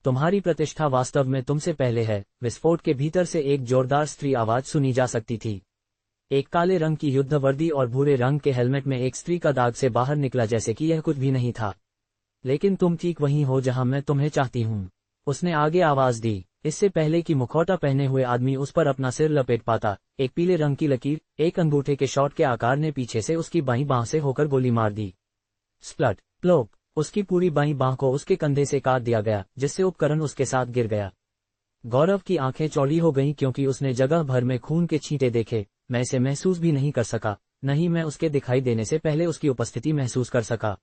तुम्हारी प्रतिष्ठा वास्तव में तुमसे पहले है। विस्फोट के भीतर से एक जोरदार स्त्री आवाज सुनी जा सकती थी। एक काले रंग की युद्ध वर्दी और भूरे रंग के हेलमेट में एक स्त्री का दाग से बाहर निकला जैसे कि यह कुछ भी नहीं था। लेकिन तुम ठीक वहीं हो जहां मैं तुम्हें चाहती हूं, उसने आगे आवाज दी। इससे पहले कि मुखौटा पहने हुए आदमी उस पर अपना सिर लपेट पाता, एक पीले रंग की लकीर, एक अंगूठे के शॉट के आकार ने पीछे से उसकी बाईं बांह से होकर गोली मार दी। स्प्लट प्लोप। उसकी पूरी बाईं बांह को उसके कंधे से काट दिया गया, जिससे उपकरण उसके साथ गिर गया। गौरव की आंखें चौड़ी हो गईं क्योंकि उसने जगह भर में खून के छींटे देखे। मैं इसे महसूस भी नहीं कर सका, नहीं मैं उसके दिखाई देने से पहले उसकी उपस्थिति महसूस कर सका।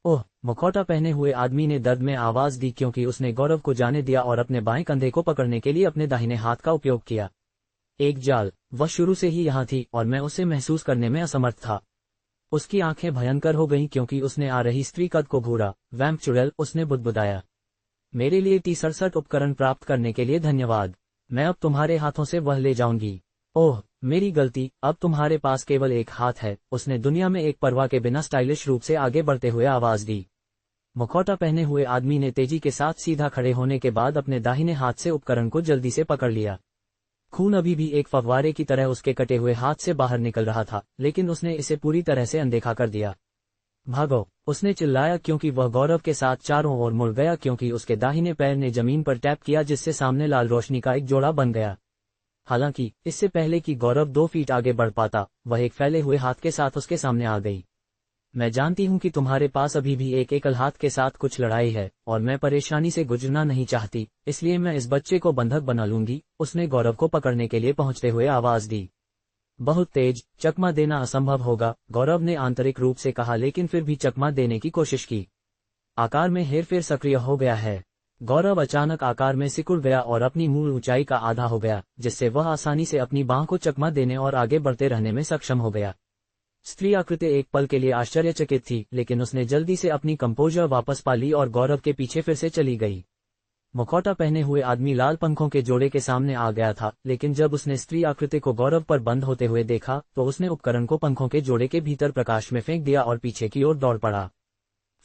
ओह, मुखौटा पहने हुए आदमी ने दर्द में आवाज दी क्योंकि उसने गौरव को जाने दिया और अपने बाएं कंधे को पकड़ने के लिए अपने दाहिने हाथ का उपयोग किया। एक जाल। वह शुरू से ही यहाँ थी और मैं उसे महसूस करने में असमर्थ था। उसकी आंखें भयंकर हो गईं क्योंकि उसने आ रही स्त्री कद को घूरा। वैम्प चुड़ैल, उसने बुदबुदाया। मेरे लिए T-67 उपकरण प्राप्त करने के लिए धन्यवाद। मैं अब तुम्हारे हाथों से वह ले जाऊंगी। ओह, मेरी गलती, अब तुम्हारे पास केवल एक हाथ है, उसने दुनिया में एक परवाह के बिना स्टाइलिश रूप से आगे बढ़ते हुए आवाज दी। मुखौटा पहने हुए आदमी ने तेजी के साथ सीधा खड़े होने के बाद अपने दाहिने हाथ से उपकरण को जल्दी से पकड़ लिया। खून अभी भी एक फव्वारे की तरह उसके कटे हुए हाथ से बाहर निकल रहा था, लेकिन उसने इसे पूरी तरह से अनदेखा कर दिया। भागो, उसने चिल्लाया क्योंकि वह गौरव के साथ चारों ओर मुड़ गया क्योंकि उसके दाहिने पैर ने जमीन पर टैप किया जिससे सामने लाल रोशनी का एक जोड़ा बन गया। हालांकि इससे पहले कि गौरव 2 फीट आगे बढ़ पाता, वह एक फैले हुए हाथ के साथ उसके सामने आ गई। मैं जानती हूँ कि तुम्हारे पास अभी भी एक एकल हाथ के साथ कुछ लड़ाई है और मैं परेशानी से गुजरना नहीं चाहती, इसलिए मैं इस बच्चे को बंधक बना लूंगी। उसने गौरव को पकड़ने के लिए पहुंचते हुए आवाज दी। बहुत तेज, चकमा देना असंभव होगा, गौरव ने आंतरिक रूप से कहा, लेकिन फिर भी चकमा देने की कोशिश की। आकार में हेरफेर सक्रिय हो गया है। गौरव अचानक आकार में सिकुड़ गया और अपनी मूल ऊंचाई का आधा हो गया, जिससे वह आसानी से अपनी बांह को चकमा देने और आगे बढ़ते रहने में सक्षम हो गया। स्त्री आकृति एक पल के लिए आश्चर्यचकित थी, लेकिन उसने जल्दी से अपनी कंपोजर वापस पा ली और गौरव के पीछे फिर से चली गई। मुखौटा पहने हुए आदमी लाल पंखों के जोड़े के सामने आ गया था, लेकिन जब उसने स्त्री आकृति को गौरव पर बंद होते हुए देखा तो उसने उपकरण को पंखों के जोड़े के भीतर प्रकाश में फेंक दिया और पीछे की ओर दौड़ पड़ा।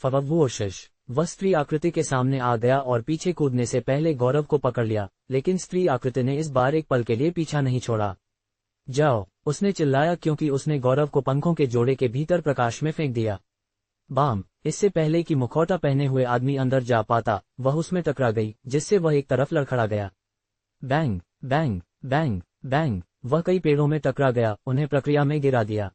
फववोशश, वह स्त्री आकृति के सामने आ गया और पीछे कूदने से पहले गौरव को पकड़ लिया, लेकिन स्त्री आकृति ने इस बार एक पल के लिए पीछा नहीं छोड़ा। जाओ, उसने चिल्लाया, क्योंकि उसने गौरव को पंखों के जोड़े के भीतर प्रकाश में फेंक दिया। बाम! इससे पहले कि मुखौटा पहने हुए आदमी अंदर जा पाता, वह उसमें टकरा गई, जिससे वह एक तरफ लड़खड़ा गया। बैंग बैंग बैंग बैंग, वह कई पेड़ों में टकरा गया, उन्हें प्रक्रिया में गिरा दिया।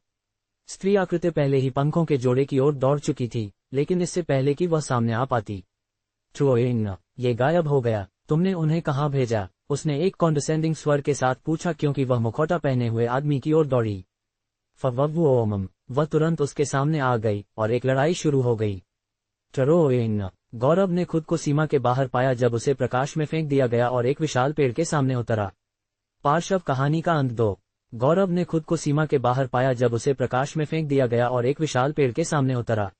स्त्री आकृति पहले ही पंखों के जोड़े की ओर दौड़ चुकी थी, लेकिन इससे पहले कि वह सामने आ पाती, ट्रोइंग, ये गायब हो गया। तुमने उन्हें कहाँ भेजा? उसने एक कॉन्डसेंडिंग स्वर के साथ पूछा, क्योंकि वह मुखौटा पहने हुए आदमी की ओर दौड़ी। फववोमम, वह तुरंत उसके सामने आ गई और एक लड़ाई शुरू हो गई। ट्रोइंग, गौरव ने खुद को सीमा के बाहर पाया जब उसे प्रकाश में फेंक दिया गया और एक विशाल पेड़ के सामने उतरा। पार्श्व कहानी का अंत 2। गौरव ने खुद को सीमा के बाहर पाया जब उसे प्रकाश में फेंक दिया गया और एक विशाल पेड़ के सामने उतरा।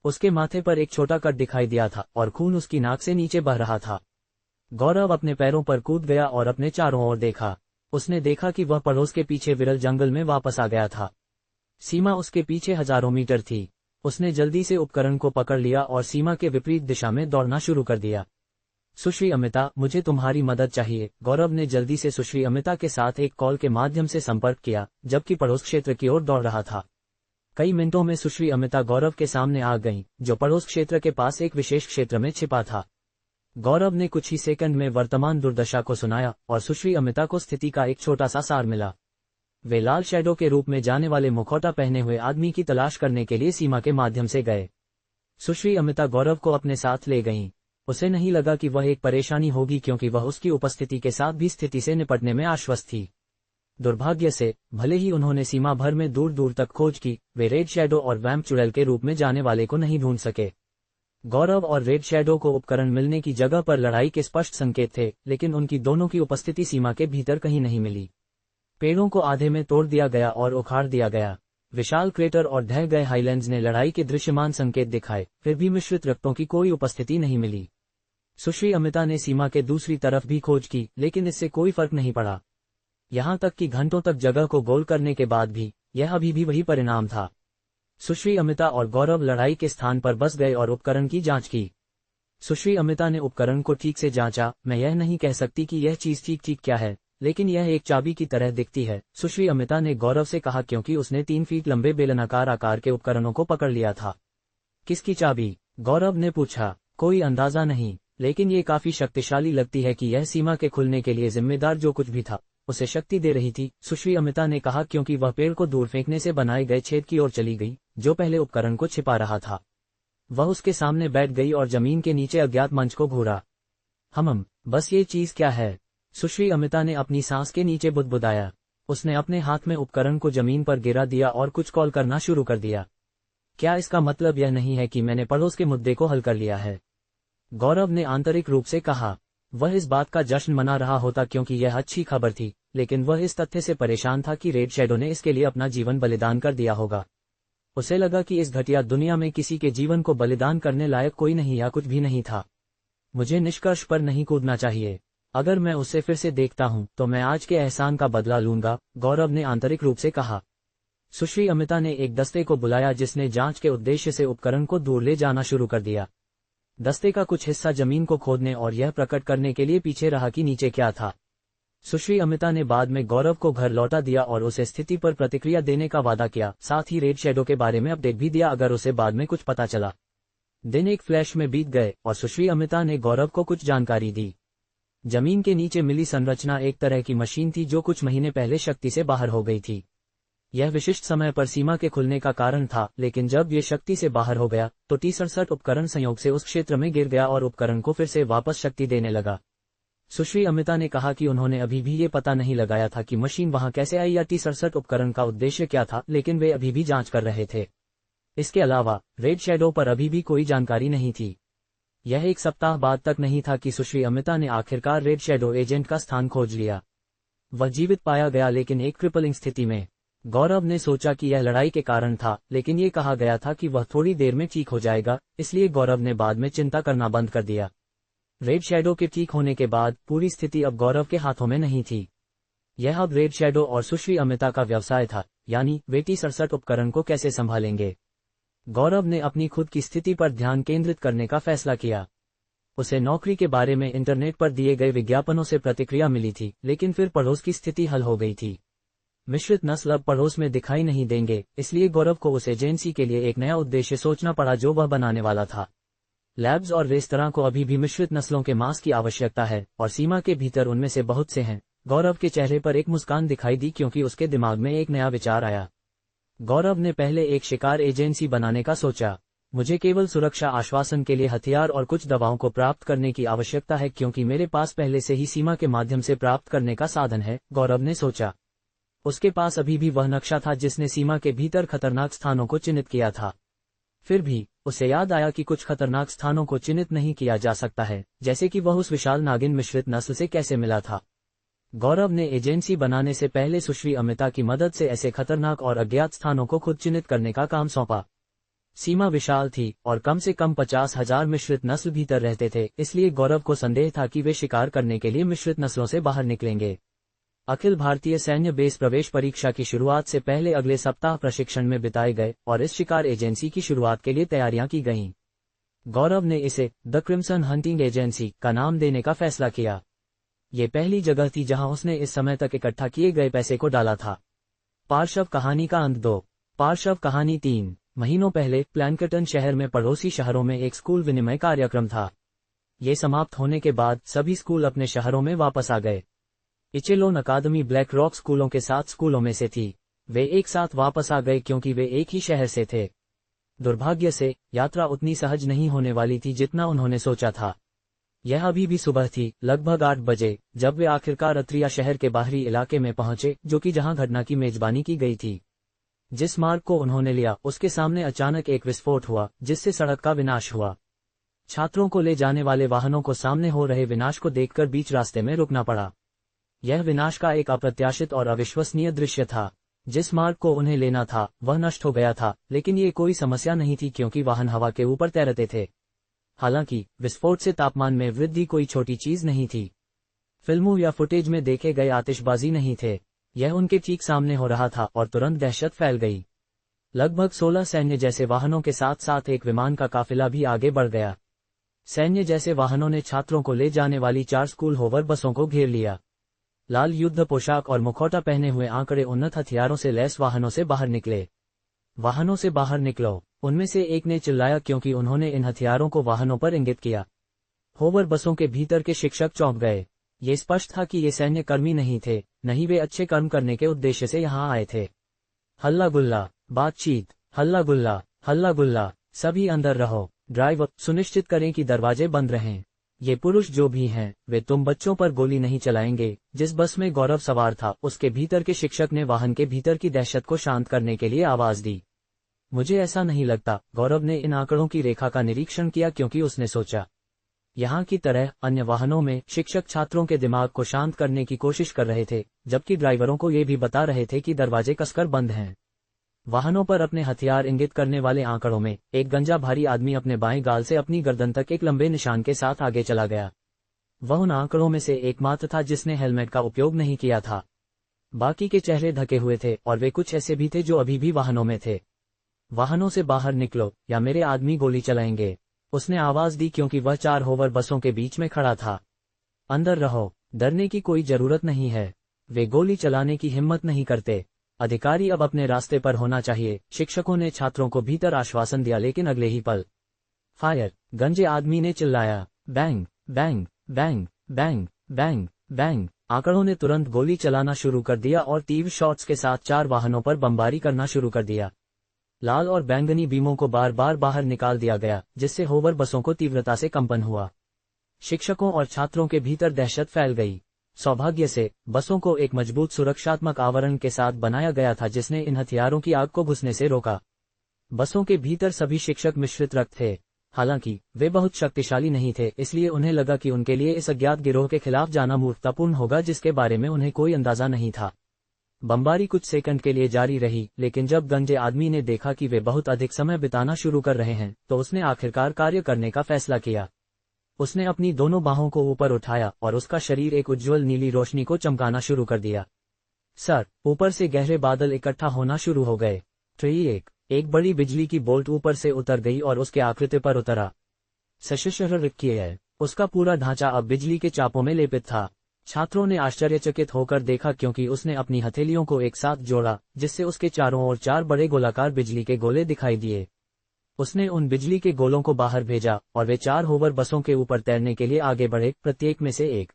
उसके माथे पर एक छोटा कट दिखाई दिया था और खून उसकी नाक से नीचे बह रहा था। गौरव अपने पैरों पर कूद गया और अपने चारों ओर देखा। उसने देखा कि वह पड़ोस के पीछे विरल जंगल में वापस आ गया था। सीमा उसके पीछे हजारों मीटर थी। उसने जल्दी से उपकरण को पकड़ लिया और सीमा के विपरीत दिशा में दौड़ना शुरू कर दिया। सुश्री अमिता, मुझे तुम्हारी मदद चाहिए। गौरव ने जल्दी से सुश्री अमिता के साथ एक कॉल के माध्यम से संपर्क किया, जबकि पड़ोस क्षेत्र की ओर दौड़ रहा था। कई मिनटों में सुश्री अमिता गौरव के सामने आ गईं, जो पड़ोस क्षेत्र के पास एक विशेष क्षेत्र में छिपा था। गौरव ने कुछ ही सेकंड में वर्तमान दुर्दशा को सुनाया और सुश्री अमिता को स्थिति का एक छोटा सा सार मिला। वे लाल शैडो के रूप में जाने वाले मुखौटा पहने हुए आदमी की तलाश करने के लिए सीमा के माध्यम से गए। सुश्री अमिता गौरव को अपने साथ ले गईं। उसे नहीं लगा कि वह एक परेशानी होगी, क्योंकि वह उसकी उपस्थिति के साथ भी स्थिति से निपटने में आश्वस्त थी। दुर्भाग्य से, भले ही उन्होंने सीमा भर में दूर दूर तक खोज की, वे रेड शैडो और वैम्प चुड़ैल के रूप में जाने वाले को नहीं ढूंढ सके। गौरव और रेड शैडो को उपकरण मिलने की जगह पर लड़ाई के स्पष्ट संकेत थे, लेकिन उनकी दोनों की उपस्थिति सीमा के भीतर कहीं नहीं मिली। पेड़ों को आधे में तोड़ दिया गया और उखाड़ दिया गया। विशाल क्रेटर और ढह गए हाईलैंड्स ने लड़ाई के दृश्यमान संकेत दिखाए, फिर भी मिश्रित रक्तों की कोई उपस्थिति नहीं मिली। सुश्री अमिता ने सीमा के दूसरी तरफ भी खोज की, लेकिन इससे कोई फर्क नहीं पड़ा। यहां तक कि घंटों तक जगह को गोल करने के बाद भी यह अभी भी वही परिणाम था। सुश्री अमिता और गौरव लड़ाई के स्थान पर बस गए और उपकरण की जांच की। सुश्री अमिता ने उपकरण को ठीक से जांचा। मैं यह नहीं कह सकती कि यह चीज ठीक क्या है, लेकिन यह एक चाबी की तरह दिखती है, सुश्री अमिता ने गौरव से कहा, क्योंकि उसने 3 फीट लंबे बेलनाकार आकार के उपकरणों को पकड़ लिया था। किसकी चाबी? गौरव ने पूछा। कोई अंदाजा नहीं, लेकिन ये काफी शक्तिशाली लगती है कि यह सीमा के खुलने के लिए जिम्मेदार जो कुछ भी था उसे शक्ति दे रही थी, सुश्री अमिता ने कहा, क्योंकि वह पेड़ को दूर फेंकने से बनाए गए छेद की ओर चली गई, जो पहले उपकरण को छिपा रहा था। वह उसके सामने बैठ गई और जमीन के नीचे अज्ञात मंच को घूरा। बस ये चीज क्या है? सुश्री अमिता ने अपनी सांस के नीचे बुदबुदाया। उसने अपने हाथ में उपकरण को जमीन पर गिरा दिया और कुछ कॉल करना शुरू कर दिया। क्या इसका मतलब यह नहीं है कि मैंने पड़ोस के मुद्दे को हल कर लिया है? गौरव ने आंतरिक रूप से कहा। वह इस बात का जश्न मना रहा होता क्योंकि यह अच्छी खबर थी, लेकिन वह इस तथ्य से परेशान था कि रेड शैडो ने इसके लिए अपना जीवन बलिदान कर दिया होगा। उसे लगा कि इस घटिया दुनिया में किसी के जीवन को बलिदान करने लायक कोई नहीं या कुछ भी नहीं था। मुझे निष्कर्ष पर नहीं कूदना चाहिए। अगर मैं उसे फिर से देखता हूं तो मैं आज के एहसान का बदला लूंगा, गौरव ने आंतरिक रूप से कहा। सुश्री अमिता ने एक दस्ते को बुलाया जिसने जांच के उद्देश्य से उपकरण को दूर ले जाना शुरू कर दिया। दस्ते का कुछ हिस्सा जमीन को खोदने और यह प्रकट करने के लिए पीछे रहा कि नीचे क्या था। सुश्री अमिता ने बाद में गौरव को घर लौटा दिया और उसे स्थिति पर प्रतिक्रिया देने का वादा किया, साथ ही रेड शैडो के बारे में अपडेट भी दिया अगर उसे बाद में कुछ पता चला। दिन एक फ्लैश में बीत गए और सुश्री अमिता ने गौरव को कुछ जानकारी दी। जमीन के नीचे मिली संरचना एक तरह की मशीन थी जो कुछ महीने पहले शक्ति से बाहर हो गई थी। यह विशिष्ट समय पर सीमा के खुलने का कारण था, लेकिन जब ये शक्ति से बाहर हो गया तो T-67 उपकरण संयोग से उस क्षेत्र में गिर गया और उपकरण को फिर से वापस शक्ति देने लगा। सुश्री अमिता ने कहा कि उन्होंने अभी भी ये पता नहीं लगाया था कि मशीन वहां कैसे आई या T-67 उपकरण का उद्देश्य क्या था, लेकिन वे अभी भी जांच कर रहे थे। इसके अलावा रेड शैडो पर अभी भी कोई जानकारी नहीं थी। यह एक सप्ताह बाद तक नहीं था कि सुश्री अमिता ने आखिरकार रेड शैडो एजेंट का स्थान खोज लिया। वह जीवित पाया गया, लेकिन एक क्रिपलिंग स्थिति में। गौरव ने सोचा कि यह लड़ाई के कारण था, लेकिन ये कहा गया था कि वह थोड़ी देर में ठीक हो जाएगा, इसलिए गौरव ने बाद में चिंता करना बंद कर दिया। रेड शैडो के ठीक होने के बाद पूरी स्थिति अब गौरव के हाथों में नहीं थी। यह अब रेड शैडो और सुश्री अमिता का व्यवसाय था, यानी वे T-67 उपकरण को कैसे संभालेंगे। गौरव ने अपनी खुद की स्थिति पर ध्यान केंद्रित करने का फैसला किया। उसे नौकरी के बारे में इंटरनेट पर दिए गए विज्ञापनों से प्रतिक्रिया मिली थी, लेकिन फिर पड़ोस की स्थिति हल हो गई थी। मिश्रित नस्ल अब पड़ोस में दिखाई नहीं देंगे, इसलिए गौरव को उस एजेंसी के लिए एक नया उद्देश्य सोचना पड़ा जो वह बनाने वाला था। लैब्स और रेस्तरां को अभी भी मिश्रित नस्लों के मांस की आवश्यकता है, और सीमा के भीतर उनमें से बहुत से हैं। गौरव के चेहरे पर एक मुस्कान दिखाई दी क्योंकि उसके दिमाग में एक नया विचार आया। गौरव ने पहले एक शिकार एजेंसी बनाने का सोचा। मुझे केवल सुरक्षा आश्वासन के लिए हथियार और कुछ दवाओं को प्राप्त करने की आवश्यकता है, क्योंकि मेरे पास पहले से ही सीमा के माध्यम से प्राप्त करने का साधन है, गौरव ने सोचा। उसके पास अभी भी वह नक्शा था जिसने सीमा के भीतर खतरनाक स्थानों को चिन्हित किया था। फिर भी उसे याद आया कि कुछ खतरनाक स्थानों को चिन्हित नहीं किया जा सकता है, जैसे कि वह उस विशाल नागिन मिश्रित नस्ल से कैसे मिला था। गौरव ने एजेंसी बनाने से पहले सुश्री अमिता की मदद से ऐसे खतरनाक और अज्ञात स्थानों को खुद चिन्हित करने का काम सौंपा। सीमा विशाल थी और कम से कम 50,000 मिश्रित नस्ल भीतर रहते थे, इसलिए गौरव को संदेह था कि वे शिकार करने के लिए मिश्रित नस्लों से बाहर निकलेंगे। अखिल भारतीय सैन्य बेस प्रवेश परीक्षा की शुरुआत से पहले अगले सप्ताह प्रशिक्षण में बिताए गए और इस शिकार एजेंसी की शुरुआत के लिए तैयारियां की गईं। गौरव ने इसे द क्रिम्सन हंटिंग एजेंसी का नाम देने का फैसला किया। ये पहली जगह थी जहां उसने इस समय तक इकट्ठा किए गए पैसे को डाला था। पार्श्व कहानी का अंत 2। पार्श्व कहानी 3 महीनों पहले प्लैनकटन शहर में पड़ोसी शहरों में एक स्कूल विनिमय कार्यक्रम था। ये समाप्त होने के बाद सभी स्कूल अपने शहरों में वापस आ गए। इचेलोन अकादमी ब्लैक रॉक स्कूलों के 7 स्कूलों में से थी। वे एक साथ वापस आ गए क्योंकि वे एक ही शहर से थे। दुर्भाग्य से यात्रा उतनी सहज नहीं होने वाली थी जितना उन्होंने सोचा था। यह अभी भी सुबह थी, लगभग 8 बजे, जब वे आखिरकार अत्रिया शहर के बाहरी इलाके में पहुंचे, जो कि जहां घटना की मेजबानी की गई थी। जिस मार्ग को उन्होंने लिया उसके सामने अचानक एक विस्फोट हुआ, जिससे सड़क का विनाश हुआ। छात्रों को ले जाने वाले वाहनों को सामने हो रहे विनाश को देखकर बीच रास्ते में रुकना पड़ा। यह विनाश का एक अप्रत्याशित और अविश्वसनीय दृश्य था। जिस मार्ग को उन्हें लेना था वह नष्ट हो गया था, लेकिन ये कोई समस्या नहीं थी क्योंकि वाहन हवा के ऊपर तैरते थे। हालांकि विस्फोट से तापमान में वृद्धि कोई छोटी चीज नहीं थी। फिल्मों या फुटेज में देखे गए आतिशबाजी नहीं थे। यह उनके ठीक सामने हो रहा था और तुरंत दहशत फैल गई। लगभग 16 सैन्य जैसे वाहनों के साथ साथ एक विमान का काफिला भी आगे बढ़ गया। सैन्य जैसे वाहनों ने छात्रों को ले जाने वाली 4 स्कूल होवर बसों को घेर लिया। लाल युद्ध पोशाक और मुखौटा पहने हुए आंकड़े उन्नत हथियारों से लैस वाहनों से बाहर निकले। वाहनों से बाहर निकलो, उनमें से एक ने चिल्लाया क्योंकि उन्होंने इन हथियारों को वाहनों पर इंगित किया। होवर बसों के भीतर के शिक्षक चौंक गए। ये स्पष्ट था कि ये सैन्य कर्मी नहीं थे, नहीं वे अच्छे कर्म करने के उद्देश्य से यहाँ आए थे। हल्ला गुल्ला, बातचीत, हल्ला गुल्ला, हल्ला गुल्ला, सभी अंदर रहो। ड्राइवर, सुनिश्चित करें कि दरवाजे बंद रहें। ये पुरुष जो भी हैं, वे तुम बच्चों पर गोली नहीं चलाएंगे। जिस बस में गौरव सवार था उसके भीतर के शिक्षक ने वाहन के भीतर की दहशत को शांत करने के लिए आवाज दी। मुझे ऐसा नहीं लगता। गौरव ने इन आंकड़ों की रेखा का निरीक्षण किया क्योंकि उसने सोचा, यहाँ की तरह अन्य वाहनों में शिक्षक छात्रों के दिमाग को शांत करने की कोशिश कर रहे थे, जबकि ड्राइवरों को ये भी बता रहे थे कि दरवाजे कसकर बंद हैं। वाहनों पर अपने हथियार इंगित करने वाले आंकड़ों में एक गंजा भारी आदमी अपने बाएं गाल से अपनी गर्दन तक एक लंबे निशान के साथ आगे चला गया। वह उन आंकड़ों में से एकमात्र था जिसने हेलमेट का उपयोग नहीं किया था। बाकी के चेहरे ढके हुए थे और वे कुछ ऐसे भी थे जो अभी भी वाहनों में थे। वाहनों से बाहर निकलो या मेरे आदमी गोली चलाएंगे, उसने आवाज दी क्योंकि वह 4 होवर बसों के बीच में खड़ा था। अंदर रहो, डरने की कोई जरूरत नहीं है। वे गोली चलाने की हिम्मत नहीं करते। अधिकारी अब अपने रास्ते पर होना चाहिए। शिक्षकों ने छात्रों को भीतर आश्वासन दिया, लेकिन अगले ही पल फायर, गंजे आदमी ने चिल्लाया। Bang bang bang bang bang bang. आंकड़ों ने तुरंत गोली चलाना शुरू कर दिया और तीव्र शॉट्स के साथ 4 वाहनों पर बमबारी करना शुरू कर दिया। लाल और बैंगनी बीमों को बार बार बाहर निकाल दिया गया, जिससे होवर बसों को तीव्रता से कंपन हुआ। शिक्षकों और छात्रों के भीतर दहशत फैल गई। सौभाग्य से बसों को एक मजबूत सुरक्षात्मक आवरण के साथ बनाया गया था, जिसने इन हथियारों की आग को घुसने से रोका। बसों के भीतर सभी शिक्षक मिश्रित रक्त थे। हालांकि वे बहुत शक्तिशाली नहीं थे, इसलिए उन्हें लगा कि उनके लिए इस अज्ञात गिरोह के खिलाफ जाना मूर्खतापूर्ण होगा, जिसके बारे में उन्हें कोई अंदाजा नहीं था। बमबारी कुछ सेकंड के लिए जारी रही, लेकिन जब गंजे आदमी ने देखा कि वे बहुत अधिक समय बिताना शुरू कर रहे हैं, तो उसने आखिरकार कार्य करने का फैसला किया। उसने अपनी दोनों बाहों को ऊपर उठाया और उसका शरीर एक उज्ज्वल नीली रोशनी को चमकाना शुरू कर दिया। सर, ऊपर से गहरे बादल इकट्ठा होना शुरू हो गए। एक बड़ी बिजली की बोल्ट ऊपर से उतर गई और उसके आकृति पर उतरा। उसका पूरा ढांचा अब बिजली के चापों में लेपित था। छात्रों ने आश्चर्यचकित होकर देखा, क्योंकि उसने अपनी हथेलियों को एक साथ जोड़ा, जिससे उसके चारों ओर 4 बड़े गोलाकार बिजली के गोले दिखाई दिए। उसने उन बिजली के गोलों को बाहर भेजा और वे 4 होवर बसों के ऊपर तैरने के लिए आगे बढ़े, प्रत्येक में से एक।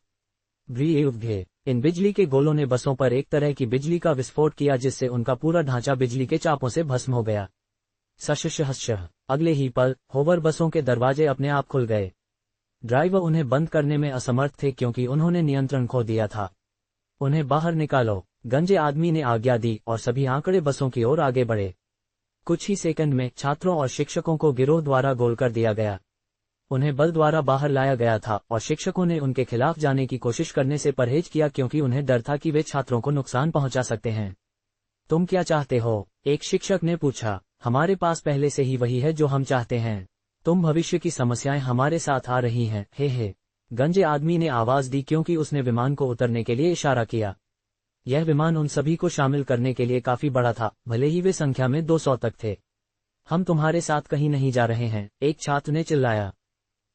इन बिजली के गोलों ने बसों पर एक तरह की बिजली का विस्फोट किया, जिससे उनका पूरा ढांचा बिजली के चापों से भस्म हो गया। अगले ही पल होवर बसों के दरवाजे अपने आप खुल गए। ड्राइवर उन्हें बंद करने में असमर्थ थे, क्योंकि उन्होंने नियंत्रण खो दिया था। उन्हें बाहर निकालो, गंजे आदमी ने आज्ञा दी और सभी आंकड़े बसों की ओर आगे बढ़े। कुछ ही सेकंड में छात्रों और शिक्षकों को गिरोह द्वारा गोल कर दिया गया। उन्हें बल द्वारा बाहर लाया गया था और शिक्षकों ने उनके खिलाफ जाने की कोशिश करने से परहेज किया, क्योंकि उन्हें डर था कि वे छात्रों को नुकसान पहुंचा सकते हैं। तुम क्या चाहते हो? एक शिक्षक ने पूछा। हमारे पास पहले से ही वही है जो हम चाहते हैं। तुम भविष्य की समस्याएं हमारे साथ आ रही हैं। हे। गंजे आदमी ने आवाज दी, क्योंकि उसने विमान को उतरने के लिए इशारा किया। यह विमान उन सभी को शामिल करने के लिए काफी बड़ा था, भले ही वे संख्या में 200 तक थे। हम तुम्हारे साथ कहीं नहीं जा रहे हैं, एक छात्र ने चिल्लाया।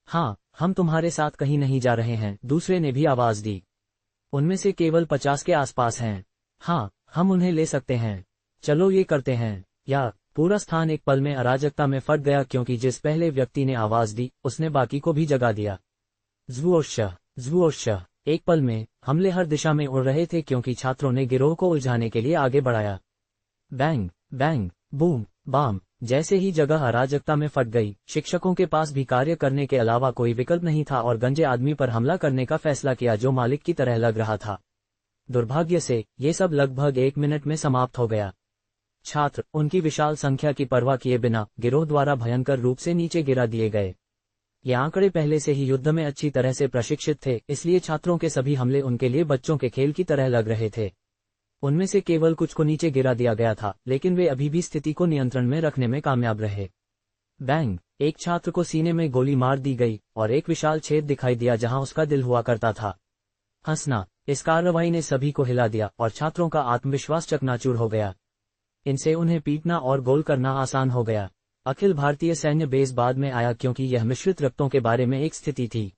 हाँ, हम तुम्हारे साथ कहीं नहीं जा रहे हैं, दूसरे ने भी आवाज दी। उनमें से केवल 50 के आसपास हैं। हाँ, हम उन्हें ले सकते हैं। चलो ये करते हैं। या पूरा स्थान एक पल में अराजकता में फट गया, क्योंकि जिस पहले व्यक्ति ने आवाज दी उसने बाकी को भी जगा दिया। ज़्वोश। एक पल में हमले हर दिशा में उड़ रहे थे, क्योंकि छात्रों ने गिरोह को उलझाने के लिए आगे बढ़ाया। Bang bang boom bam. जैसे ही जगह अराजकता में फट गई, शिक्षकों के पास भी कार्य करने के अलावा कोई विकल्प नहीं था और गंजे आदमी पर हमला करने का फैसला किया, जो मालिक की तरह लग रहा था। दुर्भाग्य से ये सब लगभग 1 मिनट में समाप्त हो गया। छात्र उनकी विशाल संख्या की परवाह किए बिना गिरोह द्वारा भयंकर रूप से नीचे गिरा दिए गए। ये आंकड़े पहले से ही युद्ध में अच्छी तरह से प्रशिक्षित थे, इसलिए छात्रों के सभी हमले उनके लिए बच्चों के खेल की तरह लग रहे थे। उनमें से केवल कुछ को नीचे गिरा दिया गया था, लेकिन वे अभी भी स्थिति को नियंत्रण में रखने में कामयाब रहे। बैंग। एक छात्र को सीने में गोली मार दी गई और एक विशाल छेद दिखाई दिया जहां उसका दिल हुआ करता था। हंसना। इस कार्रवाई ने सभी को हिला दिया और छात्रों का आत्मविश्वास चकनाचूर हो गया। इनसे उन्हें पीटना और गोल करना आसान हो गया। अखिल भारतीय सैन्य बेस बाद में आया, क्योंकि यह मिश्रित रक्तों के बारे में एक स्थिति थी।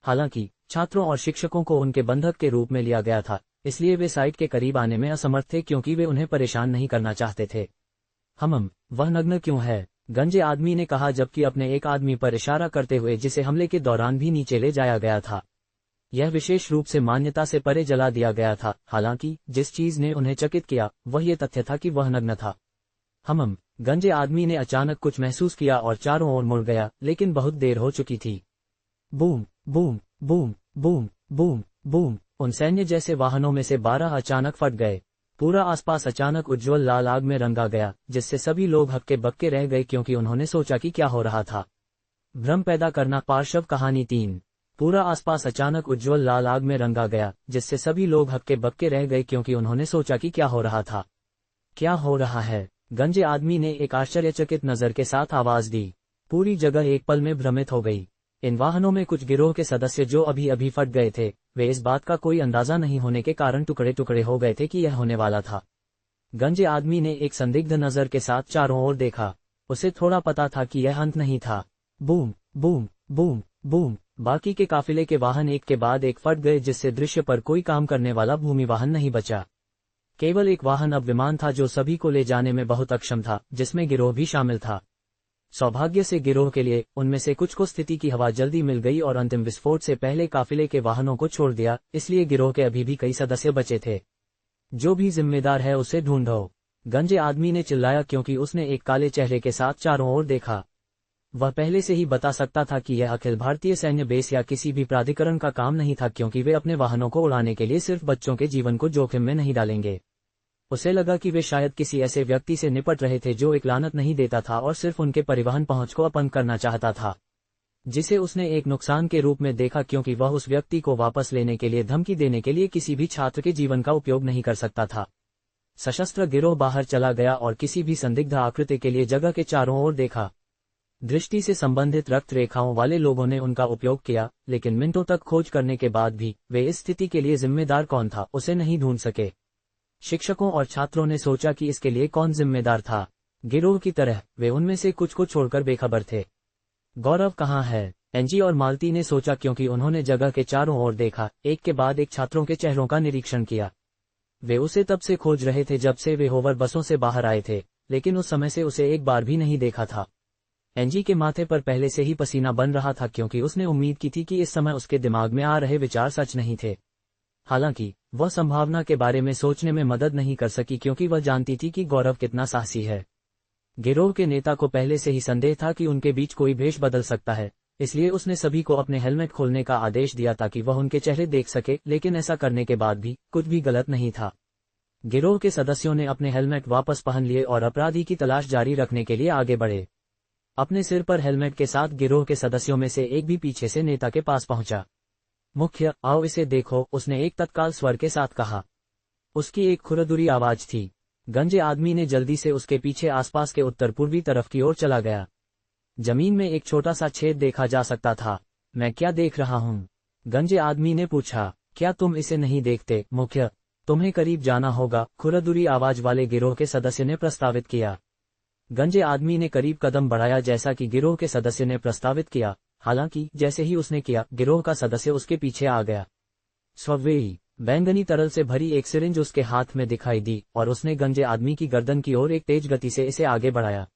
हालांकि छात्रों और शिक्षकों को उनके बंधक के रूप में लिया गया था, इसलिए वे साइट के करीब आने में असमर्थ थे, क्योंकि वे उन्हें परेशान नहीं करना चाहते थे। वह नग्न क्यों है? गंजे आदमी ने कहा, जबकि अपने एक आदमी पर इशारा करते हुए जिसे हमले के दौरान भी नीचे ले जाया गया था। यह विशेष रूप से मान्यता से परे जला दिया गया था। हालांकि जिस चीज ने उन्हें चकित किया वह ये तथ्य था कि वह नग्न था। गंजे आदमी ने अचानक कुछ महसूस किया और चारों ओर मुड़ गया, लेकिन बहुत देर हो चुकी थी। Boom boom boom boom boom boom. उन सैन्य जैसे वाहनों में से 12 अचानक फट गए। पूरा आसपास अचानक उज्ज्वल लाल आग में रंगा गया, जिससे सभी लोग हक्के बक्के रह गए, क्योंकि उन्होंने सोचा कि क्या हो रहा था। भ्रम पैदा करना। पार्श्व कहानी 3। पूरा आसपास अचानक उज्ज्वल लाल आग में रंगा गया, जिससे सभी लोग हक्के बक्के रह गए, क्योंकि उन्होंने सोचा कि क्या हो रहा था। क्या हो रहा है? गंजे आदमी ने एक आश्चर्यचकित नजर के साथ आवाज दी। पूरी जगह एक पल में भ्रमित हो गई। इन वाहनों में कुछ गिरोह के सदस्य जो अभी अभी फट गए थे, वे इस बात का कोई अंदाजा नहीं होने के कारण टुकड़े टुकड़े हो गए थे कि यह होने वाला था। गंजे आदमी ने एक संदिग्ध नजर के साथ चारों ओर देखा। उसे थोड़ा पता था कि यह अंत नहीं था। Boom boom boom boom. बाकी के काफिले के वाहन एक के बाद एक फट गए, जिससे दृश्य पर कोई काम करने वाला भूमि वाहन नहीं बचा। केवल एक वाहन अब विमान था, जो सभी को ले जाने में बहुत अक्षम था, जिसमें गिरोह भी शामिल था। सौभाग्य से गिरोह के लिए उनमें से कुछ को स्थिति की हवा जल्दी मिल गई और अंतिम विस्फोट से पहले काफिले के वाहनों को छोड़ दिया, इसलिए गिरोह के अभी भी कई सदस्य बचे थे। जो भी जिम्मेदार है उसे ढूंढो, गंजे आदमी ने चिल्लाया क्योंकि उसने एक काले चेहरे के साथ चारों ओर देखा। वह पहले से ही बता सकता था कि यह अखिल भारतीय सैन्य बेस या किसी भी प्राधिकरण का काम नहीं था, क्योंकि वे अपने वाहनों को उड़ाने के लिए सिर्फ बच्चों के जीवन को जोखिम में नहीं डालेंगे। उसे लगा कि वे शायद किसी ऐसे व्यक्ति से निपट रहे थे जो एक लानत नहीं देता था और सिर्फ उनके परिवहन पहुंच को अपंग करना चाहता था, जिसे उसने एक नुकसान के रूप में देखा, क्योंकि वह उस व्यक्ति को वापस लेने के लिए धमकी देने के लिए किसी भी छात्र के जीवन का उपयोग नहीं कर सकता था। सशस्त्र गिरोह बाहर चला गया और किसी भी संदिग्ध आकृति के लिए जगह के चारों ओर देखा। दृष्टि से संबंधित रक्त रेखाओं वाले लोगों ने उनका उपयोग किया, लेकिन मिनटों तक खोज करने के बाद भी वे इस स्थिति के लिए जिम्मेदार कौन था उसे नहीं ढूंढ सके। शिक्षकों और छात्रों ने सोचा कि इसके लिए कौन जिम्मेदार था। गिरोह की तरह वे उनमें से कुछ को छोड़कर बेखबर थे। गौरव कहाँ है? एनजी और मालती ने सोचा, क्योंकि उन्होंने जगह के चारों ओर देखा, एक के बाद एक छात्रों के चेहरों का निरीक्षण किया। वे उसे तब से खोज रहे थे जब से वे होवर बसों से बाहर आए थे, लेकिन उस समय से उसे एक बार भी नहीं देखा था। एनजी के माथे पर पहले से ही पसीना बन रहा था, क्योंकि उसने उम्मीद की थी कि इस समय उसके दिमाग में आ रहे विचार सच नहीं थे। हालांकि वह संभावना के बारे में सोचने में मदद नहीं कर सकी, क्योंकि वह जानती थी कि गौरव कितना साहसी है। गिरोह के नेता को पहले से ही संदेह था कि उनके बीच कोई भेष बदल सकता है, इसलिए उसने सभी को अपने हेलमेट खोलने का आदेश दिया ताकि वह उनके चेहरे देख सके, लेकिन ऐसा करने के बाद भी कुछ भी गलत नहीं था। गिरोह के सदस्यों ने अपने हेलमेट वापस पहन लिए और अपराधी की तलाश जारी रखने के लिए आगे बढ़े। अपने सिर पर हेलमेट के साथ गिरोह के सदस्यों में से एक भी पीछे से नेता के पास पहुंचा। मुख्य, आओ इसे देखो, उसने एक तत्काल स्वर के साथ कहा। उसकी एक खुरदुरी आवाज थी। गंजे आदमी ने जल्दी से उसके पीछे आसपास के उत्तर पूर्वी तरफ की ओर चला गया। जमीन में एक छोटा सा छेद देखा जा सकता था। मैं क्या देख रहा हूँ? गंजे आदमी ने पूछा। क्या तुम इसे नहीं देखते, मुख्य? तुम्हें करीब जाना होगा, खुरदुरी आवाज वाले गिरोह के सदस्य ने प्रस्तावित किया। गंजे आदमी ने करीब कदम बढ़ाया जैसा कि गिरोह के सदस्य ने प्रस्तावित किया। हालांकि जैसे ही उसने किया, गिरोह का सदस्य उसके पीछे आ गया। स्ववेही बैंगनी तरल से भरी एक सिरिंज उसके हाथ में दिखाई दी और उसने गंजे आदमी की गर्दन की ओर एक तेज गति से इसे आगे बढ़ाया।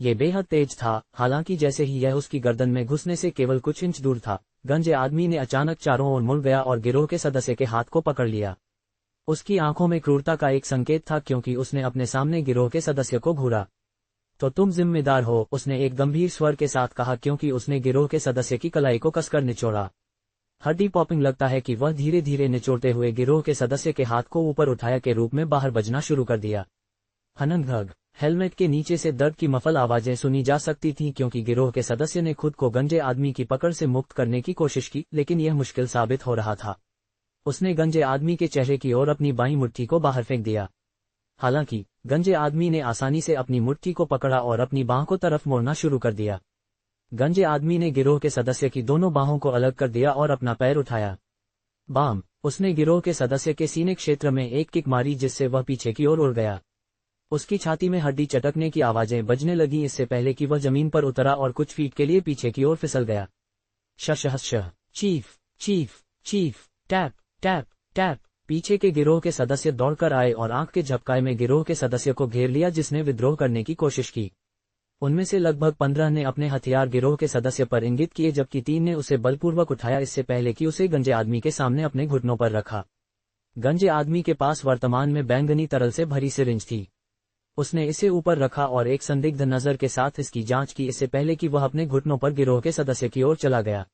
ये बेहद तेज था, हालांकि जैसे ही यह उसकी गर्दन में घुसने से केवल कुछ इंच दूर था, गंजे आदमी ने अचानक चारों ओर मुड़ गया और गिरोह के सदस्य के हाथ को पकड़ लिया। उसकी आंखों में क्रूरता का एक संकेत था, क्योंकि उसने अपने सामने गिरोह के सदस्य को घूरा। तो तुम जिम्मेदार हो, उसने एक गंभीर स्वर के साथ कहा, क्योंकि उसने गिरोह के सदस्य की कलाई को कसकर निचोड़ा। हड्डी पॉपिंग लगता है कि वह धीरे धीरे निचोड़ते हुए गिरोह के सदस्य के हाथ को ऊपर उठाया के रूप में बाहर बजना शुरू कर दिया। हननघग हेलमेट के नीचे से दर्द की मफल आवाजें सुनी जा सकती थीं, क्योंकि गिरोह के सदस्य ने खुद को गंजे आदमी की पकड़ से मुक्त करने की कोशिश की, लेकिन यह मुश्किल साबित हो रहा था। उसने गंजे आदमी के चेहरे की ओर अपनी बाईं मुट्ठी को बाहर फेंक दिया। हालांकि गंजे आदमी ने आसानी से अपनी मुट्ठी को पकड़ा और अपनी बांह को तरफ मोड़ना शुरू कर दिया। गंजे आदमी ने गिरोह के सदस्य की दोनों बाहों को अलग कर दिया और अपना पैर उठाया। बाम! उसने गिरोह के सदस्य के सीने क्षेत्र में एक किक मारी, जिससे वह पीछे की ओर उड़ गया। उसकी छाती में हड्डी चटकने की आवाजें बजने लगीं, इससे पहले कि वह जमीन पर उतरा और कुछ फीट के लिए पीछे की ओर फिसल गया। शशहश चीफ चीफ चीफ टैप टैप टैप। पीछे के गिरोह के सदस्य दौड़कर आए और आंख के झपकाए में गिरोह के सदस्य को घेर लिया, जिसने विद्रोह करने की कोशिश की। उनमें से लगभग 15 ने अपने हथियार गिरोह के सदस्य पर इंगित किए, जबकि 3 ने उसे बलपूर्वक उठाया, इससे पहले कि उसे गंजे आदमी के सामने अपने घुटनों पर रखा। गंजे आदमी के पास वर्तमान में बैंगनी तरल से भरी सिरिंज थी। उसने इसे ऊपर रखा और एक संदिग्ध नजर के साथ इसकी जांच की, इससे पहले कि वह अपने घुटनों पर गिरोह के सदस्य की ओर चला गया।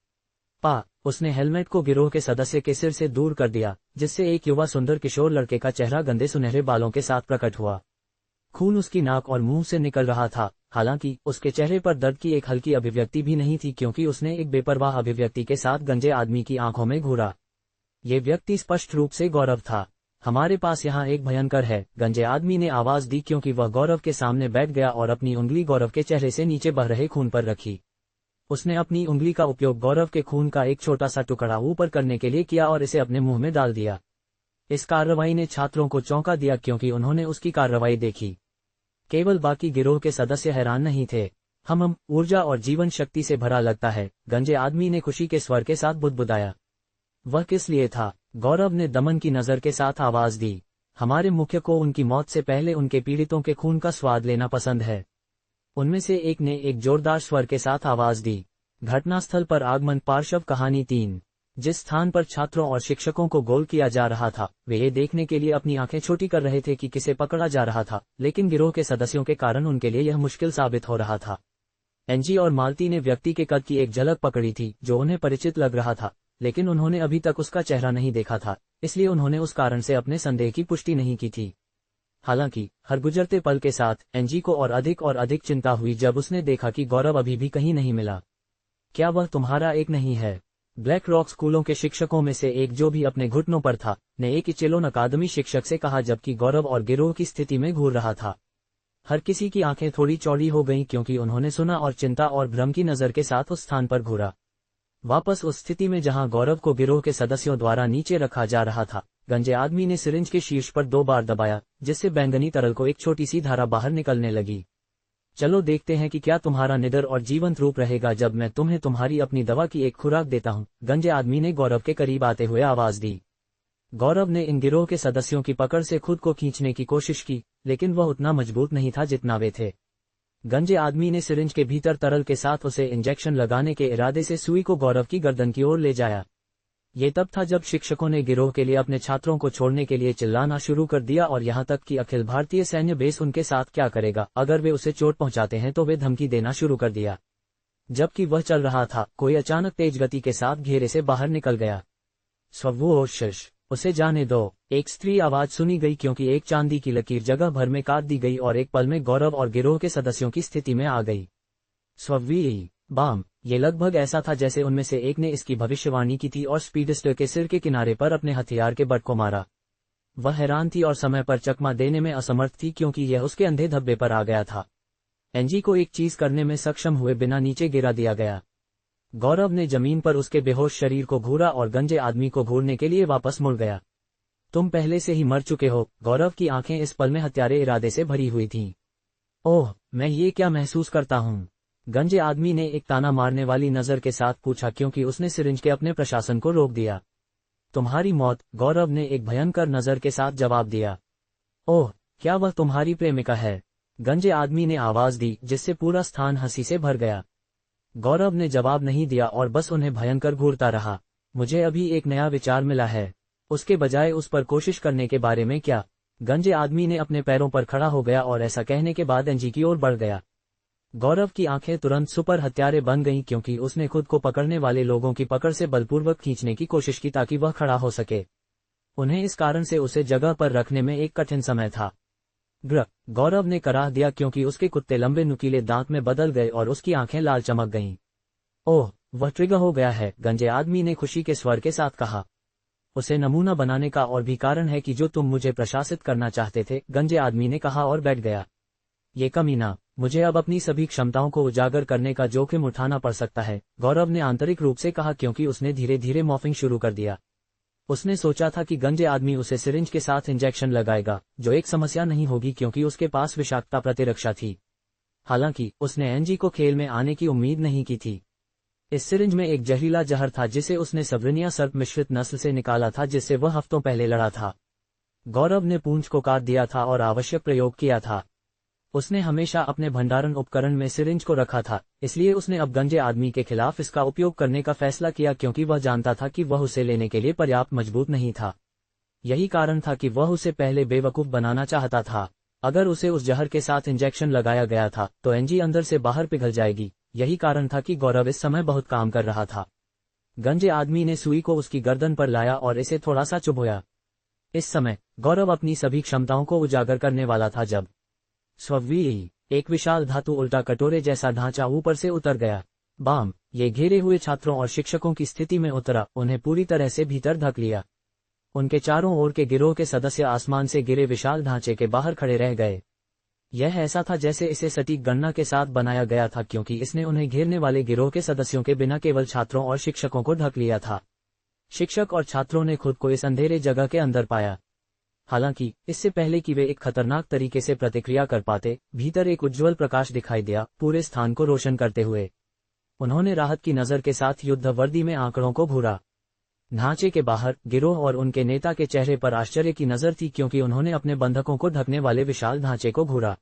उसने हेलमेट को गिरोह के सदस्य के सिर से दूर कर दिया, जिससे एक युवा सुंदर किशोर लड़के का चेहरा गंदे सुनहरे बालों के साथ प्रकट हुआ। खून उसकी नाक और मुंह से निकल रहा था। हालांकि उसके चेहरे पर दर्द की एक हल्की अभिव्यक्ति भी नहीं थी, क्योंकि उसने एक बेपरवाह अभिव्यक्ति के साथ गंजे आदमी की आंखों में घूरा। ये व्यक्ति स्पष्ट रूप से गौरव था। हमारे पास यहाँ एक भयंकर है, गंजे आदमी ने आवाज दी, क्योंकि वह गौरव के सामने बैठ गया और अपनी उंगली गौरव के चेहरे से नीचे बह रहे खून पर रखी। उसने अपनी उंगली का उपयोग गौरव के खून का एक छोटा सा टुकड़ा ऊपर करने के लिए किया और इसे अपने मुंह में डाल दिया। इस कार्रवाई ने छात्रों को चौंका दिया, क्योंकि उन्होंने उसकी कार्रवाई देखी। केवल बाकी गिरोह के सदस्य हैरान नहीं थे। हम ऊर्जा और जीवन शक्ति से भरा लगता है, गंजे आदमी ने खुशी के स्वर के साथ बुदबुदाया। वह किस लिए था? गौरव ने दमन की नजर के साथ आवाज दी। हमारे मुख्य को उनकी मौत से पहले उनके पीड़ितों के खून का स्वाद लेना पसंद है। उनमें से एक ने एक जोरदार स्वर के साथ आवाज दी। घटनास्थल पर आगमन। पार्श्व कहानी 3। जिस स्थान पर छात्रों और शिक्षकों को गोल किया जा रहा था, वे ये देखने के लिए अपनी आंखें छोटी कर रहे थे कि किसे पकड़ा जा रहा था, लेकिन गिरोह के सदस्यों के कारण उनके लिए यह मुश्किल साबित हो रहा था। एंजी और मालती ने व्यक्ति के कद की एक झलक पकड़ी थी जो उन्हें परिचित लग रहा था, लेकिन उन्होंने अभी तक उसका चेहरा नहीं देखा था, इसलिए उन्होंने उस कारण से अपने संदेह की पुष्टि नहीं की थी। हालांकि हर गुजरते पल के साथ एंजी को और अधिक चिंता हुई जब उसने देखा कि गौरव अभी भी कहीं नहीं मिला। क्या वह तुम्हारा एक नहीं है? ब्लैक रॉक स्कूलों के शिक्षकों में से एक, जो भी अपने घुटनों पर था, ने एक इचेलोन अकादमी शिक्षक से कहा जबकि गौरव और गिरोह की स्थिति में घूर रहा था। हर किसी की आंखें थोड़ी चौड़ी हो गईं क्योंकि उन्होंने सुना और चिंता और भ्रम की नजर के साथ उस स्थान पर घूरा। वापस उस स्थिति में जहां गौरव को गिरोह के सदस्यों द्वारा नीचे रखा जा रहा था, गंजे आदमी ने सिरिंज के शीर्ष पर 2 बार दबाया, जिससे बैंगनी तरल को एक छोटी सी धारा बाहर निकलने लगी। चलो देखते हैं कि क्या तुम्हारा निडर और जीवंत रूप रहेगा जब मैं तुम्हें तुम्हारी अपनी दवा की एक खुराक देता हूं, गंजे आदमी ने गौरव के करीब आते हुए आवाज दी। गौरव ने इन गिरोह के सदस्यों की पकड़ से खुद को खींचने की कोशिश की, लेकिन वह उतना मजबूत नहीं था जितना वे थे। गंजे आदमी ने सिरिंज के भीतर तरल के साथ उसे इंजेक्शन लगाने के इरादे से सुई को गौरव की गर्दन की ओर ले जाया। ये तब था जब शिक्षकों ने गिरोह के लिए अपने छात्रों को छोड़ने के लिए चिल्लाना शुरू कर दिया और यहां तक कि अखिल भारतीय सैन्य बेस उनके साथ क्या करेगा अगर वे उसे चोट पहुंचाते हैं तो वे धमकी देना शुरू कर दिया। जबकि वह चल रहा था, कोई अचानक तेज गति के साथ घेरे से बाहर निकल गया। स्ववोशश, उसे जाने दो, एक स्त्री आवाज सुनी गई क्योंकि एक चांदी की लकीर जगह भर में काट दी गई और एक पल में गौरव और गिरोह के सदस्यों की स्थिति में आ गई। स्ववी बाम, ये लगभग ऐसा था जैसे उनमें से एक ने इसकी भविष्यवाणी की थी और स्पीडस्टर के सिर के किनारे पर अपने हथियार के बट को मारा। वह हैरान थी और समय पर चकमा देने में असमर्थ थी क्योंकि यह उसके अंधे धब्बे पर आ गया था। एंजी को एक चीज करने में सक्षम हुए बिना नीचे गिरा दिया गया। गौरव ने जमीन पर उसके बेहोश शरीर को घूरा और गंजे आदमी को घूरने के लिए वापस मुड़ गया। तुम पहले से ही मर चुके हो। गौरव की आंखें इस पल में हत्यारे इरादे से भरी हुई थीं। ओह, मैं ये क्या महसूस करता हूँ? गंजे आदमी ने एक ताना मारने वाली नजर के साथ पूछा क्योंकि उसने सिरिंज के अपने प्रशासन को रोक दिया। तुम्हारी मौत, गौरव ने एक भयंकर नजर के साथ जवाब दिया। ओह, क्या वह तुम्हारी प्रेमिका है? गंजे आदमी ने आवाज दी जिससे पूरा स्थान हंसी से भर गया। गौरव ने जवाब नहीं दिया और बस उन्हें भयंकर घूरता रहा। मुझे अभी एक नया विचार मिला है। उसके बजाय उस पर कोशिश करने के बारे में क्या? गंजे आदमी ने अपने पैरों पर खड़ा हो गया और ऐसा कहने के बाद एंजी की ओर बढ़ गया। गौरव की आंखें तुरंत सुपर हत्यारे बन गईं क्योंकि उसने खुद को पकड़ने वाले लोगों की पकड़ से बलपूर्वक खींचने की कोशिश की ताकि वह खड़ा हो सके। उन्हें इस कारण से उसे जगह पर रखने में एक कठिन समय था। गौरव ने कराह दिया क्योंकि उसके कुत्ते लंबे नुकीले दांत में बदल गए और उसकी आंखें लाल चमक गईं। ओह, वह ट्रिगर हो गया है, गंजे आदमी ने खुशी के स्वर के साथ कहा। उसे नमूना बनाने का और भी कारण है कि जो तुम मुझे प्रशासित करना चाहते थे, गंजे आदमी ने कहा और बैठ गया। ये कमीना, मुझे अब अपनी सभी क्षमताओं को उजागर करने का जोखिम उठाना पड़ सकता है, गौरव ने आंतरिक रूप से कहा क्योंकि उसने धीरे धीरे मॉर्फिंग शुरू कर दिया। उसने सोचा था कि गंजे आदमी उसे सिरिंज के साथ इंजेक्शन लगाएगा, जो एक समस्या नहीं होगी क्योंकि उसके पास विषाक्तता प्रतिरक्षा थी। हालांकि उसने एंजी को खेल में आने की उम्मीद नहीं की थी। इस सिरिंज में एक जहरीला जहर था जिसे उसने सब्रिनिया सर्प मिश्रित नस्ल से निकाला था जिससे वह हफ्तों पहले लड़ा था। गौरव ने पूंछ को काट दिया था और आवश्यक प्रयोग किया था। उसने हमेशा अपने भंडारण उपकरण में सिरिंज को रखा था, इसलिए उसने अब गंजे आदमी के खिलाफ इसका उपयोग करने का फैसला किया क्योंकि वह जानता था कि वह उसे लेने के लिए पर्याप्त मजबूत नहीं था। यही कारण था कि वह उसे पहले बेवकूफ बनाना चाहता था। अगर उसे उस जहर के साथ इंजेक्शन लगाया गया था तो एंजी अंदर से बाहर पिघल जाएगी। यही कारण था कि गौरव इस समय बहुत काम कर रहा था। गंजे आदमी ने सुई को उसकी गर्दन पर लाया और इसे थोड़ा सा चुभोया। इस समय गौरव अपनी सभी क्षमताओं को उजागर करने वाला था जब स्ववी एक विशाल धातु उल्टा कटोरे जैसा ढांचा ऊपर से उतर गया। बाम, ये घेरे हुए छात्रों और शिक्षकों की स्थिति में उतरा, उन्हें पूरी तरह से भीतर धक लिया। उनके चारों ओर के गिरोह के सदस्य आसमान से गिरे विशाल ढांचे के बाहर खड़े रह गए। यह ऐसा था जैसे इसे सटीक गणना के साथ बनाया गया था क्योंकि इसने उन्हें घेरने वाले गिरोह के सदस्यों के बिना केवल छात्रों और शिक्षकों को ढक लिया था। शिक्षक और छात्रों ने खुद को इस अंधेरे जगह के अंदर पाया। हालांकि इससे पहले कि वे एक खतरनाक तरीके से प्रतिक्रिया कर पाते, भीतर एक उज्ज्वल प्रकाश दिखाई दिया, पूरे स्थान को रोशन करते हुए। उन्होंने राहत की नजर के साथ युद्ध वर्दी में आंकड़ों को घूरा। ढांचे के बाहर गिरोह और उनके नेता के चेहरे पर आश्चर्य की नजर थी क्योंकि उन्होंने अपने बंधकों को ढकने वाले विशाल ढांचे को घूरा।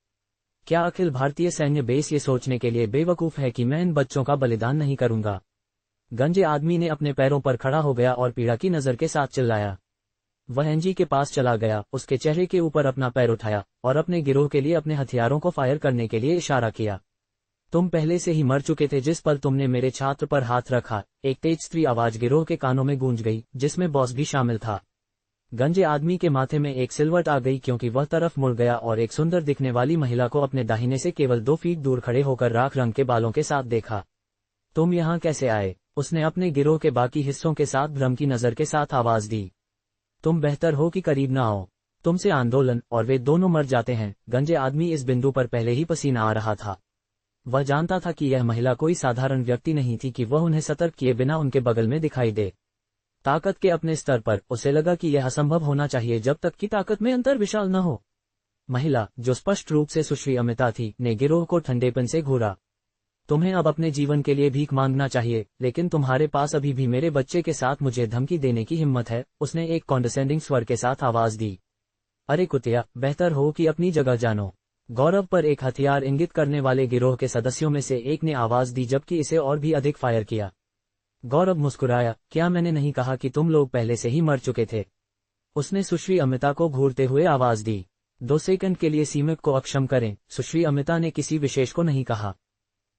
क्या अखिल भारतीय सैन्य बेस ये सोचने के लिए बेवकूफ है कि मैं इन बच्चों का बलिदान नहीं करूंगा? गंजे आदमी ने अपने पैरों पर खड़ा हो गया और पीड़ा की नजर के साथ चिल्लाया। वह एनजी के पास चला गया, उसके चेहरे के ऊपर अपना पैर उठाया और अपने गिरोह के लिए अपने हथियारों को फायर करने के लिए इशारा किया। तुम पहले से ही मर चुके थे जिस पल तुमने मेरे छात्र पर हाथ रखा। एक तेज स्त्री आवाज गिरोह के कानों में गूंज गई, जिसमें बॉस भी शामिल था। गंजे आदमी के माथे में एक सिलवट आ गई क्योंकि वह तरफ मुड़ गया और एक सुंदर दिखने वाली महिला को अपने दाहिने से केवल 2 फीट दूर खड़े होकर राख रंग के बालों के साथ देखा। तुम यहाँ कैसे आए? उसने अपने गिरोह के बाकी हिस्सों के साथ भ्रम की नजर के साथ आवाज दी। तुम बेहतर हो कि करीब न आओ। तुमसे आंदोलन और वे दोनों मर जाते हैं। गंजे आदमी इस बिंदु पर पहले ही पसीना आ रहा था। वह जानता था कि यह महिला कोई साधारण व्यक्ति नहीं थी कि वह उन्हें सतर्क किए बिना उनके बगल में दिखाई दे। ताकत के अपने स्तर पर उसे लगा कि यह असंभव होना चाहिए जब तक कि ताकत में अंतर विशाल न हो। महिला, जो स्पष्ट रूप से सुश्री अमिता थी, ने गिरोह को ठंडेपन से घूरा। तुम्हें अब अपने जीवन के लिए भीख मांगना चाहिए, लेकिन तुम्हारे पास अभी भी मेरे बच्चे के साथ मुझे धमकी देने की हिम्मत है? उसने एक कॉन्डेसेंडिंग स्वर के साथ आवाज दी। अरे कुतिया, बेहतर हो कि अपनी जगह जानो। गौरव पर एक हथियार इंगित करने वाले गिरोह के सदस्यों में से एक ने आवाज दी, जबकि इसे और भी अधिक फायर किया। गौरव मुस्कुराया। क्या मैंने नहीं कहा कि तुम लोग पहले से ही मर चुके थे? उसने सुश्री अमिता को घूरते हुए आवाज दी। 2 सेकंड के लिए सीमित को अक्षम करें। सुश्री अमिता ने किसी विशेष को नहीं कहा।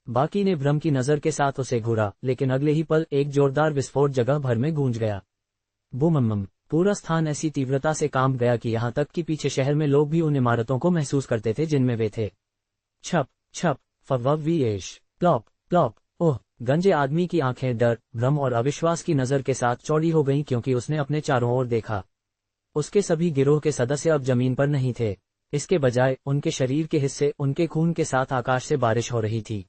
बाकी ने भ्रम की नजर के साथ उसे घूरा, लेकिन अगले ही पल एक जोरदार विस्फोट जगह भर में गूंज गया। बूमम! पूरा स्थान ऐसी तीव्रता से कांप गया कि यहाँ तक कि पीछे शहर में लोग भी उन इमारतों को महसूस करते थे जिनमें वे थे। छप छप फव्वीश प्लॉप प्लॉप। ओह! गंजे आदमी की आंखें डर, भ्रम और अविश्वास की नजर के साथ चौड़ी हो गईं क्योंकि उसने अपने चारों ओर देखा। उसके सभी गिरोह के सदस्य अब जमीन पर नहीं थे। इसके बजाय उनके शरीर के हिस्से उनके खून के साथ आकाश से बारिश हो रही थी।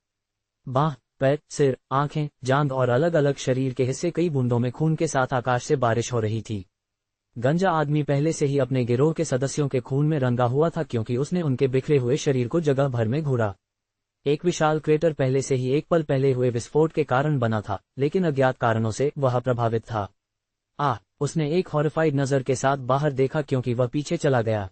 बाह, पैर, सिर, आंखें, जांघ और अलग अलग शरीर के हिस्से कई बूंदों में खून के साथ आकाश से बारिश हो रही थी। गंजा आदमी पहले से ही अपने गिरोह के सदस्यों के खून में रंगा हुआ था क्योंकि उसने उनके बिखरे हुए शरीर को जगह भर में घूरा। एक विशाल क्रेटर पहले से ही एक पल पहले हुए विस्फोट के कारण बना था, लेकिन अज्ञात कारणों से वह प्रभावित था। उसने एक हॉरिफाइड नजर के साथ बाहर देखा क्योंकि वह पीछे चला गया।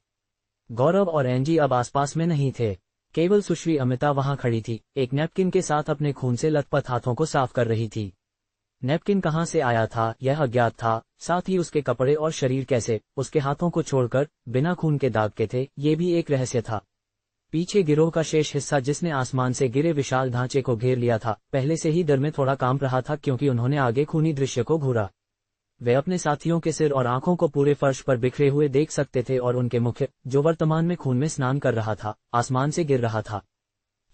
गौरव और एनजी अब आसपास में नहीं थे। केवल सुश्री अमिता वहां खड़ी थी, एक नैपकिन के साथ अपने खून से लथपथ हाथों को साफ कर रही थी। नैपकिन कहां से आया था यह अज्ञात था, साथ ही उसके कपड़े और शरीर कैसे उसके हाथों को छोड़कर बिना खून के दाग के थे, ये भी एक रहस्य था। पीछे गिरोह का शेष हिस्सा जिसने आसमान से गिरे विशाल ढांचे को घेर लिया था, पहले से ही डर में थोड़ा कांप रहा था क्योंकि उन्होंने आगे खूनी दृश्य को घूरा। वे अपने साथियों के सिर और आंखों को पूरे फर्श पर बिखरे हुए देख सकते थे और उनके मुख्य, जो वर्तमान में खून में स्नान कर रहा था, आसमान से गिर रहा था।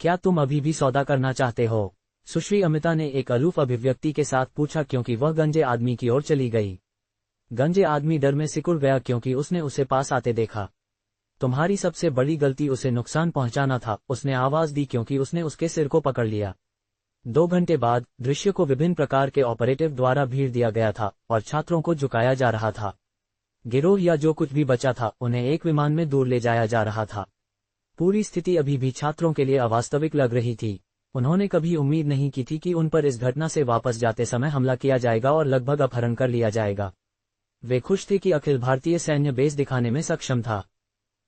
क्या तुम अभी भी सौदा करना चाहते हो? सुश्री अमिता ने एक अलूफ अभिव्यक्ति के साथ पूछा क्योंकि वह गंजे आदमी की ओर चली गई। गंजे आदमी डर में सिकुड़ गया क्योंकि उसने उसे पास आते देखा। तुम्हारी सबसे बड़ी गलती उसे नुकसान पहुंचाना था, उसने आवाज दी क्योंकि उसने उसके सिर को पकड़ लिया। 2 घंटे बाद दृश्य को विभिन्न प्रकार के ऑपरेटिव द्वारा भीड़ दिया गया था और छात्रों को झुकाया जा रहा था। गिरोह या जो कुछ भी बचा था उन्हें एक विमान में दूर ले जाया जा रहा था। पूरी स्थिति अभी भी छात्रों के लिए अवास्तविक लग रही थी। उन्होंने कभी उम्मीद नहीं की थी कि उन पर इस घटना से वापस जाते समय हमला किया जाएगा और लगभग अपहरण कर लिया जाएगा। वे खुश थे कि अखिल भारतीय सैन्य बेस दिखाने में सक्षम था।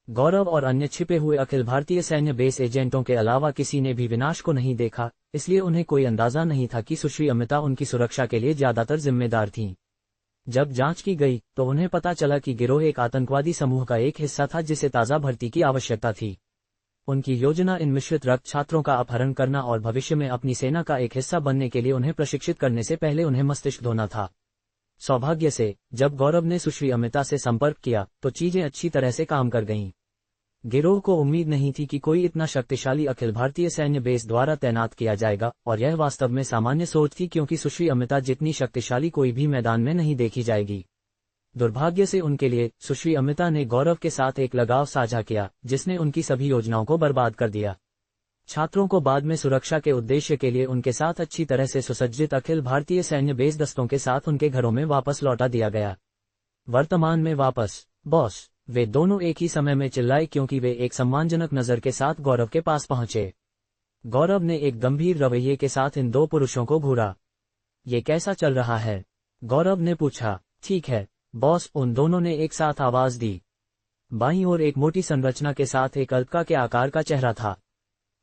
गौरव और अन्य छिपे हुए अखिल भारतीय सैन्य बेस एजेंटों के अलावा किसी ने भी विनाश को नहीं देखा, इसलिए उन्हें कोई अंदाजा नहीं था कि सुश्री अमिता उनकी सुरक्षा के लिए ज्यादातर जिम्मेदार थीं। जब जांच की गई तो उन्हें पता चला कि गिरोह एक आतंकवादी समूह का एक हिस्सा था जिसे ताज़ा भर्ती की आवश्यकता थी। उनकी योजना इन मिश्रित रक्त छात्रों का अपहरण करना और भविष्य में अपनी सेना का एक हिस्सा बनने के लिए उन्हें प्रशिक्षित करने से पहले उन्हें मस्तिष्क धोना था। सौभाग्य से जब गौरव ने सुश्री अमिता से संपर्क किया तो चीजें अच्छी तरह से काम कर गईं। गिरोह को उम्मीद नहीं थी कि कोई इतना शक्तिशाली अखिल भारतीय सैन्य बेस द्वारा तैनात किया जाएगा, और यह वास्तव में सामान्य सोच थी क्योंकि सुश्री अमिता जितनी शक्तिशाली कोई भी मैदान में नहीं देखी जाएगी। दुर्भाग्य से उनके लिए सुश्री अमिता ने गौरव के साथ एक लगाव साझा किया जिसने उनकी सभी योजनाओं को बर्बाद कर दिया। छात्रों को बाद में सुरक्षा के उद्देश्य के लिए उनके साथ अच्छी तरह से सुसज्जित अखिल भारतीय सैन्य बेस दस्तों के साथ उनके घरों में वापस लौटा दिया गया। वर्तमान में वापस, बॉस, वे दोनों एक ही समय में चिल्लाए क्योंकि वे एक सम्मानजनक नजर के साथ गौरव के पास पहुंचे। गौरव ने एक गंभीर रवैये के साथ इन 2 पुरुषों को घूरा। ये कैसा चल रहा है? गौरव ने पूछा। ठीक है बॉस, उन दोनों ने एक साथ आवाज दी। बाईं ओर एक मोटी संरचना के साथ एक अल्पका के आकार का चेहरा था।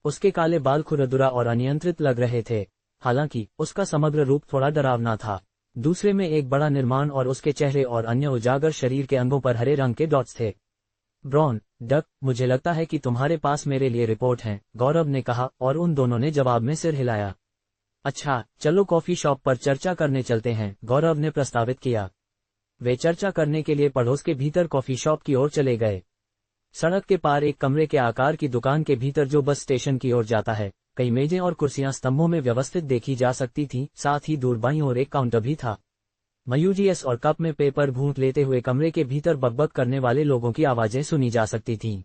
उसके काले बाल खुरदुरा और अनियंत्रित लग रहे थे, हालांकि उसका समग्र रूप थोड़ा डरावना था। दूसरे में एक बड़ा निर्माण और उसके चेहरे और अन्य उजागर शरीर के अंगों पर हरे रंग के डॉट्स थे। ब्रॉन, डक, मुझे लगता है कि तुम्हारे पास मेरे लिए रिपोर्ट है, गौरव ने कहा, और उन दोनों ने जवाब में सिर हिलाया। अच्छा, चलो कॉफी शॉप पर चर्चा करने चलते हैं, गौरव ने प्रस्तावित किया। वे चर्चा करने के लिए पड़ोस के भीतर कॉफी शॉप की ओर चले गए। सड़क के पार एक कमरे के आकार की दुकान के भीतर, जो बस स्टेशन की ओर जाता है, कई मेजें और कुर्सियां स्तंभों में व्यवस्थित देखी जा सकती थीं, साथ ही दूर बाईं ओर एक काउंटर भी था। मयूजीएस और कप में पेपर भूंट लेते हुए कमरे के भीतर बकबक करने वाले लोगों की आवाजें सुनी जा सकती थीं।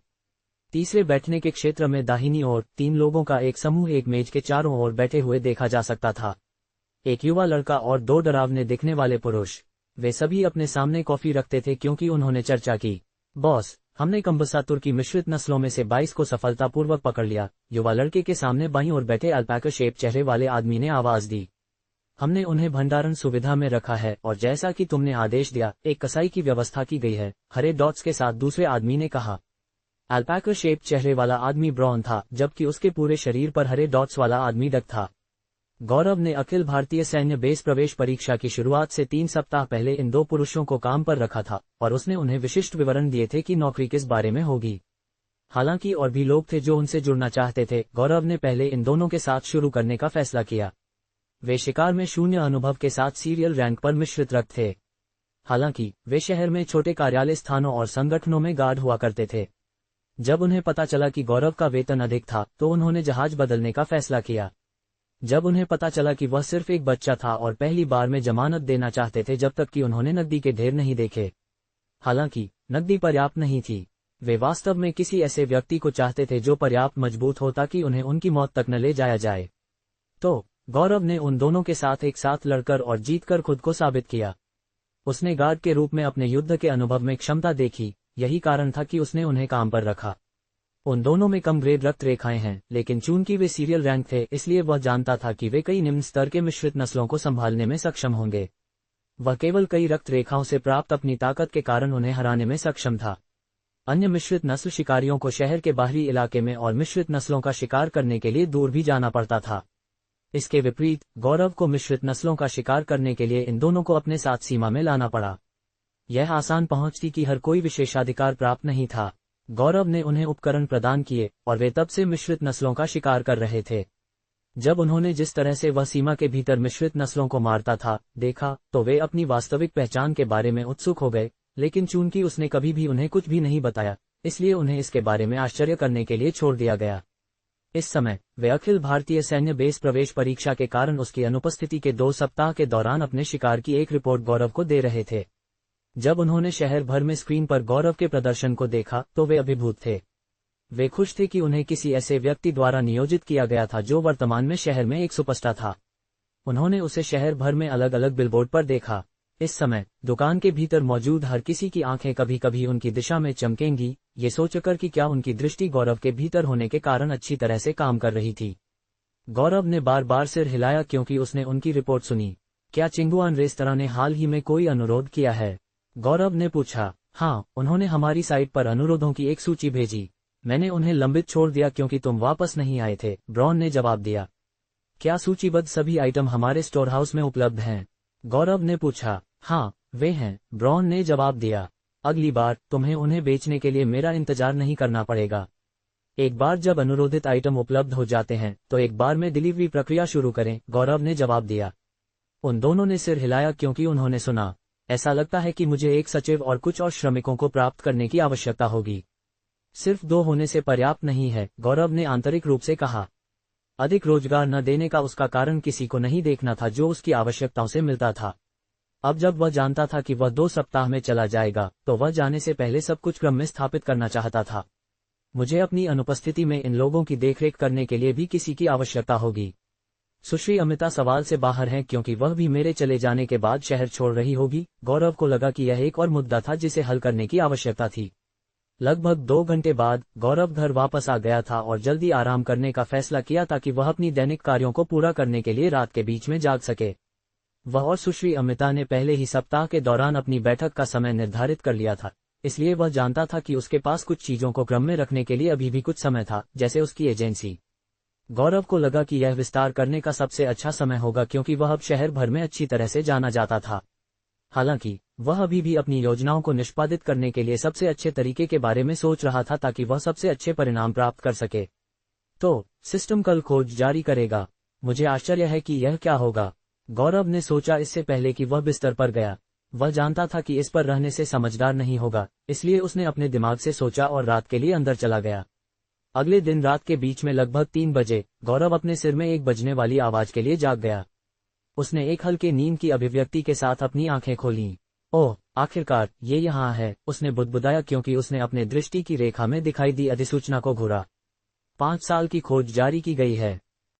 तीसरे बैठने के क्षेत्र में दाहिनी ओर 3 लोगों का एक समूह एक मेज के चारों ओर बैठे हुए देखा जा सकता था। एक युवा लड़का और 2 डरावने दिखने वाले पुरुष। वे सभी अपने सामने कॉफी रखते थे क्योंकि उन्होंने चर्चा की। बॉस, हमने कंबसा तुर्की मिश्रित नस्लों में से 22 को सफलतापूर्वक पकड़ लिया, युवा लड़के के सामने बाईं ओर बैठे अल्पैका शेप चेहरे वाले आदमी ने आवाज दी। हमने उन्हें भंडारण सुविधा में रखा है और जैसा कि तुमने आदेश दिया, एक कसाई की व्यवस्था की गई है, हरे डॉट्स के साथ दूसरे आदमी ने कहा। अल्पैका शेप चेहरे वाला आदमी ब्रॉन था, जबकि उसके पूरे शरीर पर हरे डॉट्स वाला आदमी डक था। गौरव ने अखिल भारतीय सैन्य बेस प्रवेश परीक्षा की शुरुआत से 3 सप्ताह पहले इन 2 पुरुषों को काम पर रखा था और उसने उन्हें विशिष्ट विवरण दिए थे कि नौकरी किस बारे में होगी। हालांकि और भी लोग थे जो उनसे जुड़ना चाहते थे, गौरव ने पहले इन दोनों के साथ शुरू करने का फैसला किया। वे शिकार में 0 अनुभव के साथ सीरियल रैंक पर मिश्रित रक्त थे। हालांकि वे शहर में छोटे कार्यालय स्थानों और संगठनों में गार्ड हुआ करते थे। जब उन्हें पता चला कि गौरव का वेतन अधिक था, तो उन्होंने जहाज बदलने का फैसला किया। जब उन्हें पता चला कि वह सिर्फ एक बच्चा था और पहली बार में जमानत देना चाहते थे जब तक कि उन्होंने नकदी के ढेर नहीं देखे। हालांकि नकदी पर्याप्त नहीं थी। वे वास्तव में किसी ऐसे व्यक्ति को चाहते थे जो पर्याप्त मजबूत हो ताकि उन्हें उनकी मौत तक न ले जाया जाए। तो गौरव ने उन दोनों के साथ एक साथ लड़कर और जीतकर खुद को साबित किया। उसने गार्ड के रूप में अपने युद्ध के अनुभव में क्षमता देखी, यही कारण था कि उसने उन्हें काम पर रखा। उन दोनों में कम ग्रेड रक्त रेखाएं हैं, लेकिन चूंकि वे सीरियल रैंक थे, इसलिए वह जानता था कि वे कई निम्न स्तर के मिश्रित नस्लों को संभालने में सक्षम होंगे। वह केवल कई रक्त रेखाओं से प्राप्त अपनी ताकत के कारण उन्हें हराने में सक्षम था। अन्य मिश्रित नस्ल शिकारियों को शहर के बाहरी इलाके में और मिश्रित नस्लों का शिकार करने के लिए दूर भी जाना पड़ता था। इसके विपरीत गौरव को मिश्रित नस्लों का शिकार करने के लिए इन दोनों को अपने साथ सीमा में लाना पड़ा। यह आसान पहुंच थी कि हर कोई विशेषाधिकार प्राप्त नहीं था। गौरव ने उन्हें उपकरण प्रदान किए और वे तब से मिश्रित नस्लों का शिकार कर रहे थे। जब उन्होंने जिस तरह से वह सीमा के भीतर मिश्रित नस्लों को मारता था देखा, तो वे अपनी वास्तविक पहचान के बारे में उत्सुक हो गए, लेकिन चूंकि उसने कभी भी उन्हें कुछ भी नहीं बताया, इसलिए उन्हें इसके बारे में आश्चर्य करने के लिए छोड़ दिया गया। इस समय वे अखिल भारतीय सैन्य बेस प्रवेश परीक्षा के कारण उसकी अनुपस्थिति के 2 सप्ताह के दौरान अपने शिकार की एक रिपोर्ट गौरव को दे रहे थे। जब उन्होंने शहर भर में स्क्रीन पर गौरव के प्रदर्शन को देखा तो वे अभिभूत थे। वे खुश थे कि उन्हें किसी ऐसे व्यक्ति द्वारा नियोजित किया गया था जो वर्तमान में शहर में एक सुपरस्टार था। उन्होंने उसे शहर भर में अलग अलग बिलबोर्ड पर देखा। इस समय दुकान के भीतर मौजूद हर किसी की आंखें कभी कभी उनकी दिशा में चमकेंगी, ये सोचकर कि क्या उनकी दृष्टि गौरव के भीतर होने के कारण अच्छी तरह से काम कर रही थी। गौरव ने बार बार सिर हिलाया क्योंकि उसने उनकी रिपोर्ट सुनी। क्या चिंगुआन रेस्तरां ने हाल ही में कोई अनुरोध किया है? गौरव ने पूछा। हाँ, उन्होंने हमारी साइट पर अनुरोधों की एक सूची भेजी। मैंने उन्हें लंबित छोड़ दिया क्योंकि तुम वापस नहीं आए थे, ब्रॉन ने जवाब दिया। क्या सूचीबद्ध सभी आइटम हमारे स्टोर हाउस में उपलब्ध हैं? गौरव ने पूछा। हाँ, वे हैं, ब्रॉन ने जवाब दिया। अगली बार तुम्हें उन्हें बेचने के लिए मेरा इंतजार नहीं करना पड़ेगा। एक बार जब अनुरोधित आइटम उपलब्ध हो जाते हैं तो एक बार में डिलीवरी प्रक्रिया शुरू करें, गौरव ने जवाब दिया। उन दोनों ने सिर हिलाया क्योंकि उन्होंने सुना। ऐसा लगता है कि मुझे एक सचिव और कुछ और श्रमिकों को प्राप्त करने की आवश्यकता होगी। सिर्फ 2 होने से पर्याप्त नहीं है, गौरव ने आंतरिक रूप से कहा। अधिक रोजगार न देने का उसका कारण किसी को नहीं देखना था जो उसकी आवश्यकताओं से मिलता था। अब जब वह जानता था कि वह 2 सप्ताह में चला जाएगा, तो वह जाने से पहले सब कुछ क्रम में स्थापित करना चाहता था। मुझे अपनी अनुपस्थिति में इन लोगों की देखरेख करने के लिए भी किसी की आवश्यकता होगी। सुश्री अमिता सवाल से बाहर हैं क्योंकि वह भी मेरे चले जाने के बाद शहर छोड़ रही होगी। गौरव को लगा कि यह एक और मुद्दा था जिसे हल करने की आवश्यकता थी। लगभग 2 घंटे बाद गौरव घर वापस आ गया था और जल्दी आराम करने का फैसला किया ताकि वह अपनी दैनिक कार्यों को पूरा करने के लिए रात के बीच में जाग सके। वह और सुश्री अमिता ने पहले ही सप्ताह के दौरान अपनी बैठक का समय निर्धारित कर लिया था, इसलिए वह जानता था कि उसके पास कुछ चीजों को क्रम में रखने के लिए अभी भी कुछ समय था, जैसे उसकी एजेंसी। गौरव को लगा कि यह विस्तार करने का सबसे अच्छा समय होगा क्योंकि वह अब शहर भर में अच्छी तरह से जाना जाता था। हालांकि वह अभी भी अपनी योजनाओं को निष्पादित करने के लिए सबसे अच्छे तरीके के बारे में सोच रहा था ताकि वह सबसे अच्छे परिणाम प्राप्त कर सके। तो सिस्टम कल खोज जारी करेगा। मुझे आश्चर्य है कि यह क्या होगा, गौरव ने सोचा इससे पहले कि वह बिस्तर पर गया। वह जानता था कि इस पर रहने से समझदार नहीं होगा, इसलिए उसने अपने दिमाग से सोचा और रात के लिए अंदर चला गया। अगले दिन रात के बीच में लगभग 3 बजे गौरव अपने सिर में एक बजने वाली आवाज के लिए जाग गया। उसने एक हल्के नींद की अभिव्यक्ति के साथ अपनी आंखें खोलीं। ओह, आखिरकार ये यहाँ है, उसने बुदबुदाया क्योंकि उसने अपने दृष्टि की रेखा में दिखाई दी अधिसूचना को घूरा। 5 साल की खोज जारी की गई है।